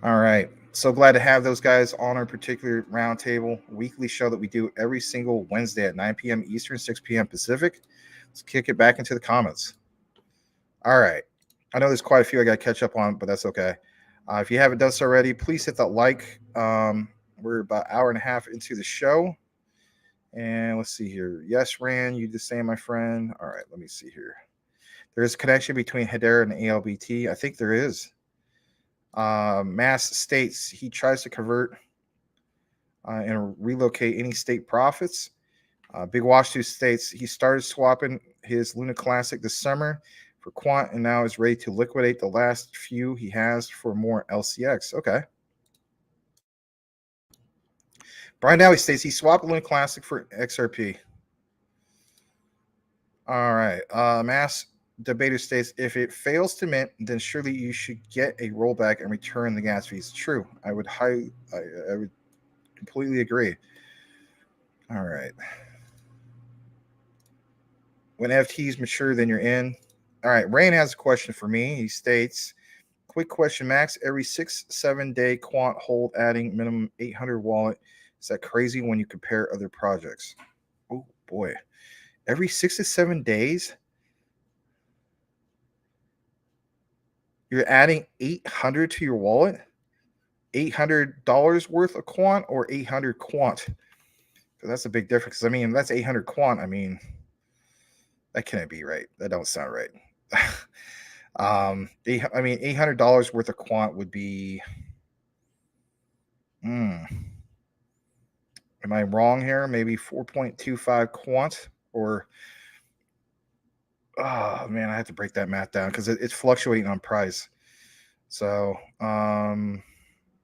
All right. So glad to have those guys on our particular roundtable weekly show that we do every single Wednesday at 9 p.m. Eastern, 6 p.m. Pacific. Let's kick it back into the comments. All right. I know there's quite a few I got to catch up on, but that's okay. If you haven't done so already, please hit that like. We're about an hour and a half into the show. And let's see here. Yes, Rand, you the same, my friend. All right, let me see here. There is a connection between Hedera and ALBT. I think there is. Mass states he tries to convert and relocate any state profits. Big Wash 2 states he started swapping his Luna Classic this summer for Quant and now is ready to liquidate the last few he has for more LCX. Okay. Brian Dowie states he swapped Luna Classic for XRP. All right. Mass Debater states if it fails to mint, then surely you should get a rollback and return the gas fees. True. I would completely agree. All right. When FTs mature, then you're in. All right. Rain has a question for me. He states, quick question, Max. Every 6-7 day quant hold adding minimum 800 wallet. Is that crazy when you compare other projects? Oh, boy. Every 6 to 7 days, you're adding 800 to your wallet? $800 worth of quant or 800 quant? Because that's a big difference. I mean, that's 800 quant. I mean, that can't be right. That don't sound right. $800 worth of quant would be... Am I wrong here? Maybe 4.25 quant or, oh man, I have to break that math down because it's fluctuating on price. So I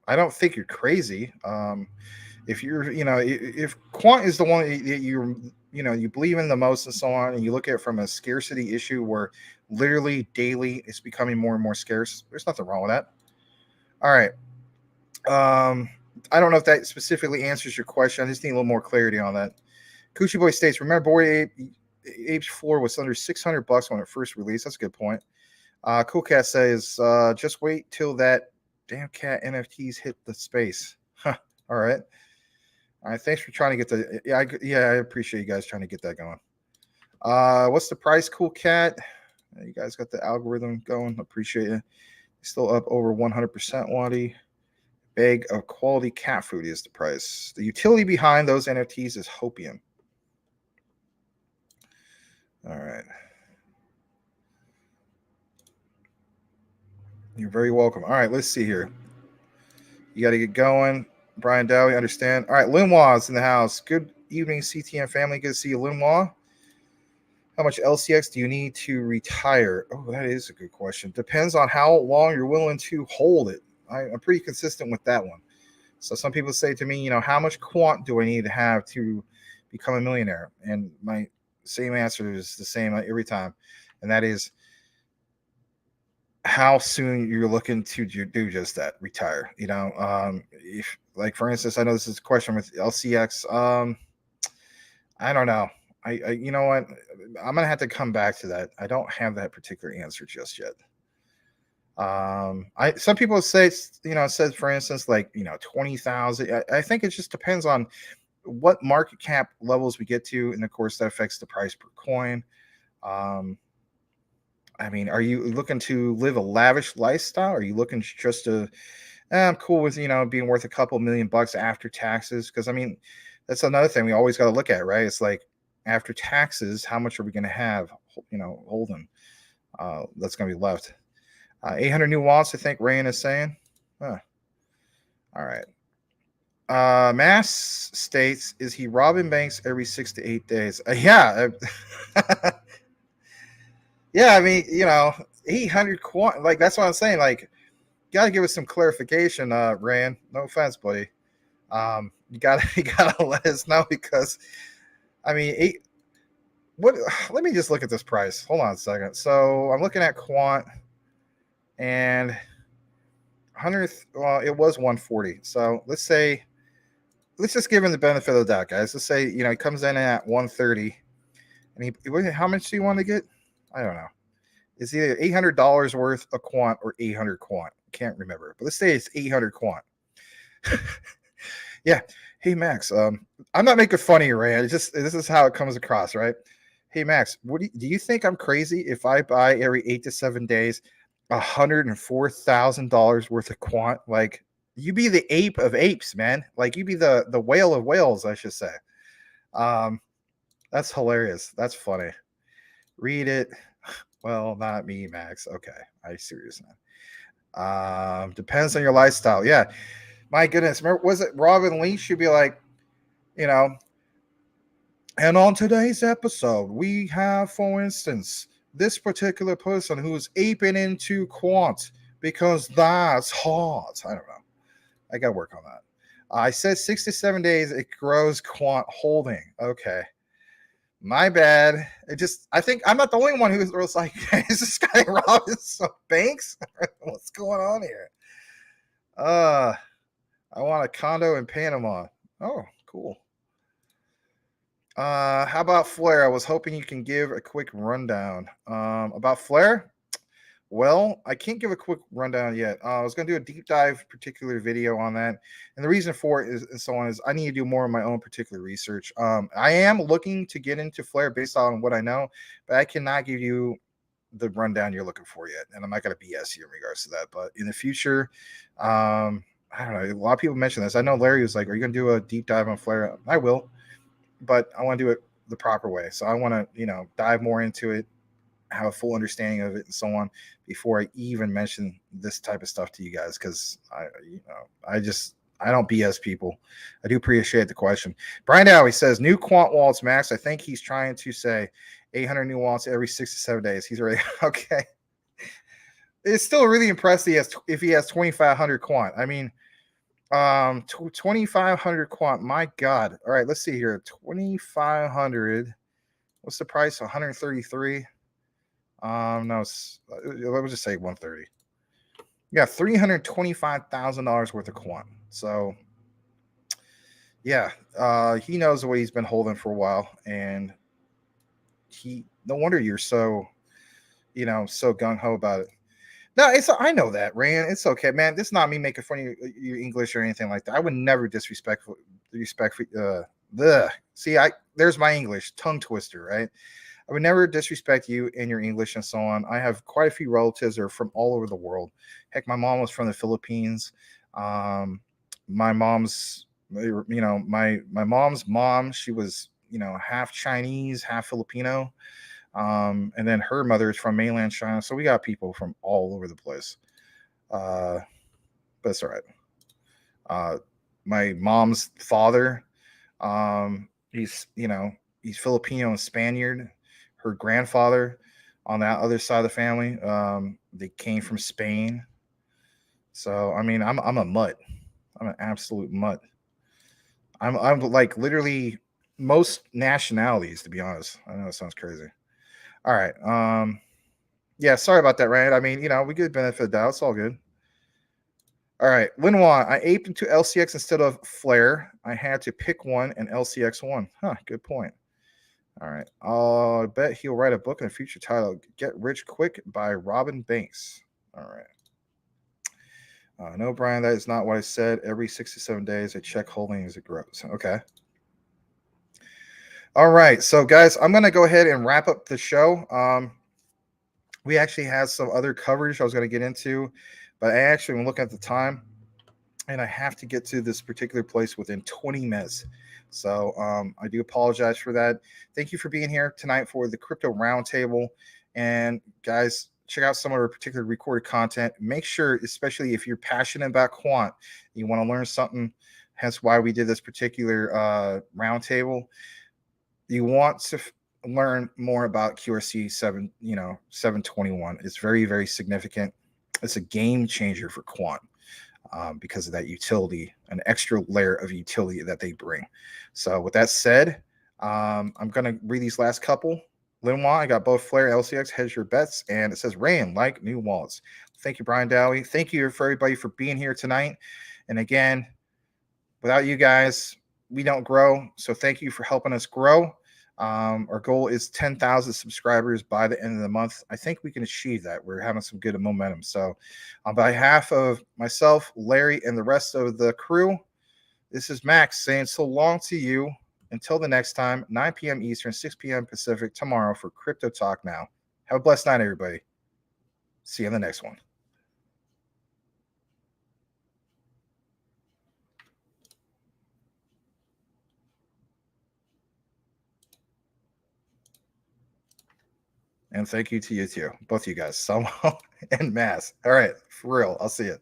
don't think you're crazy. If you're, if quant is the one that you believe in the most and so on, and you look at it from a scarcity issue where literally daily it's becoming more and more scarce, there's nothing wrong with that. All right. I don't know if that specifically answers your question. I just need a little more clarity on that. Coochie Boy states, remember Bored Ape's floor was under $600 when it first released. That's a good point. Cool Cat says, just wait till that damn cat NFTs hit the space. Huh. All right. All right. Thanks for trying to get the, I appreciate you guys trying to get that going. What's the price, Cool Cat? You guys got the algorithm going. Appreciate it. Still up over 100%, Waddy. Bag of quality cat food is the price. The utility behind those NFTs is hopium. All right. You're very welcome. All right, let's see here. You got to get going. Brian Dowie, understand. All right, Linois in the house. Good evening, CTM family. Good to see you, Linois. How much LCX do you need to retire? Oh, that is a good question. Depends on how long you're willing to hold it. I'm pretty consistent with that one. So some people say to me, how much quant do I need to have to become a millionaire? And my same answer is the same every time. And that is how soon you're looking to do just that, retire. If, like, for instance, I know this is a question with LCX. I don't know. You know what? I'm going to have to come back to that. I don't have that particular answer just yet. Some people say, it says, for instance, like, 20,000. I think it just depends on what market cap levels we get to. And of course that affects the price per coin. I mean, are you looking to live a lavish lifestyle? Are you looking just to, I'm cool with, being worth a couple $1,000,000 after taxes? Because I mean, that's another thing we always got to look at, right? It's like, after taxes, how much are we going to have, holding, that's going to be left? 800 new wallets, I think Rayan is saying. Huh. All right. Mass states, is he robbing banks every 6 to 8 days? Yeah. Yeah, I mean, 800 quant, like, that's what I'm saying. Like, you got to give us some clarification, Rayan. No offense, buddy. You gotta let us know, because I mean, let me just look at this price. Hold on a second. So I'm looking at quant, and 100. Well, it was 140. So let's just give him the benefit of the doubt, guys. Let's say he comes in at 130, and how much do you want to get? I don't know. It's either $800 worth of quant or 800 quant. Can't remember, but let's say it's 800 quant. Yeah. Hey Max, I'm not making fun of you, Ray. This is how it comes across, right? Hey Max, do you think I'm crazy if I buy every 8 to 7 days $104,000 worth of quant? Like, you be the ape of apes, man. Like, you be the whale of whales, I should say. That's hilarious. That's funny. Read it. Well, not me, Max. Okay, I see what you're saying. Depends on your lifestyle. Yeah, my goodness. Remember, was it Robin Lee? She'd be like, and on today's episode, we have, for instance, this particular person who's aping into quant because that's hot. I don't know. I got to work on that. I said 6 to 7 days it grows quant holding. Okay. My bad. I think I'm not the only one who was like, is this guy robbing some banks? What's going on here? I want a condo in Panama. Oh, cool. How about Flare? I was hoping you can give a quick rundown. About Flare? Well, I can't give a quick rundown yet. I was going to do a deep dive particular video on that. And the reason for it is I need to do more of my own particular research. I am looking to get into Flare based on what I know, but I cannot give you the rundown you're looking for yet. And I'm not going to BS you in regards to that. But in the future, I don't know. A lot of people mention this. I know Larry was like, are you going to do a deep dive on Flare? I will, but I want to do it the proper way. So I want to, dive more into it, have a full understanding of it and so on before I even mention this type of stuff to you guys, because I don't BS people. I do appreciate the question. Brian Dowie says new quant wallets, Max. I think he's trying to say 800 new wallets every 6 to 7 days. He's already okay. It's still really impressive if he has 2,500 quant. I mean, 2,500 quant. My God. All right, let's see here. 2,500. What's the price? 133. No, let's just say 130. Yeah, $325,000 worth of quant. So, yeah, he knows what he's been holding for a while, and no wonder you're so, so gung ho about it. No, I know that, Rand. It's okay, man. This is not me making fun of your English or anything like that. I would never disrespect. There's my English tongue twister, right? I would never disrespect you and your English and so on. I have quite a few relatives that are from all over the world. Heck, my mom was from the Philippines. My mom's, my mom's mom, she was, half Chinese, half Filipino. And then her mother is from mainland China. So we got people from all over the place. But it's all right. My mom's father, he's Filipino and Spaniard. Her grandfather on that other side of the family, they came from Spain. So I mean, I'm a mutt. I'm an absolute mutt. I'm like literally most nationalities, to be honest. I know it sounds crazy. All right. Yeah, sorry about that, Ryan. I mean, we get benefit of doubt. It's all good. All right. Linois, I aped into LCX instead of Flare. I had to pick one, and LCX won. Huh, good point. All right. I bet he'll write a book in a future titled Get Rich Quick by Robin Banks. All right. No, Brian, that is not what I said. Every 6 to 7 days, I check holdings, it grows. Okay. All right. So, guys, I'm going to go ahead and wrap up the show. We actually had some other coverage I was going to get into, but I actually am looking at the time, and I have to get to this particular place within 20 minutes. So I do apologize for that. Thank you for being here tonight for the Crypto Roundtable. And guys, check out some of our particular recorded content. Make sure, especially if you're passionate about quant, you want to learn something, hence why we did this particular roundtable. You want to learn more about QRC 721. It's very, very significant. It's a game changer for quant. because of that utility, an extra layer of utility that they bring. So with that said, I'm going to read these last couple. Linois, I got both Flare LCX, hedge your bets, and it says rain like new wallets. Thank you, Brian Dowie. Thank you for everybody for being here tonight. And again, without you guys, we don't grow. So thank you for helping us grow. Our goal is 10,000 subscribers by the end of the month. I think we can achieve that. We're having some good momentum. So on behalf of myself, Larry, and the rest of the crew, this is Max saying so long to you. Until the next time, 9 p.m. Eastern, 6 p.m. Pacific tomorrow for Crypto Talk Now. Have a blessed night, everybody. See you in the next one. And thank you to you too, both of you guys, Selma and Mass. All right, for real. I'll see you.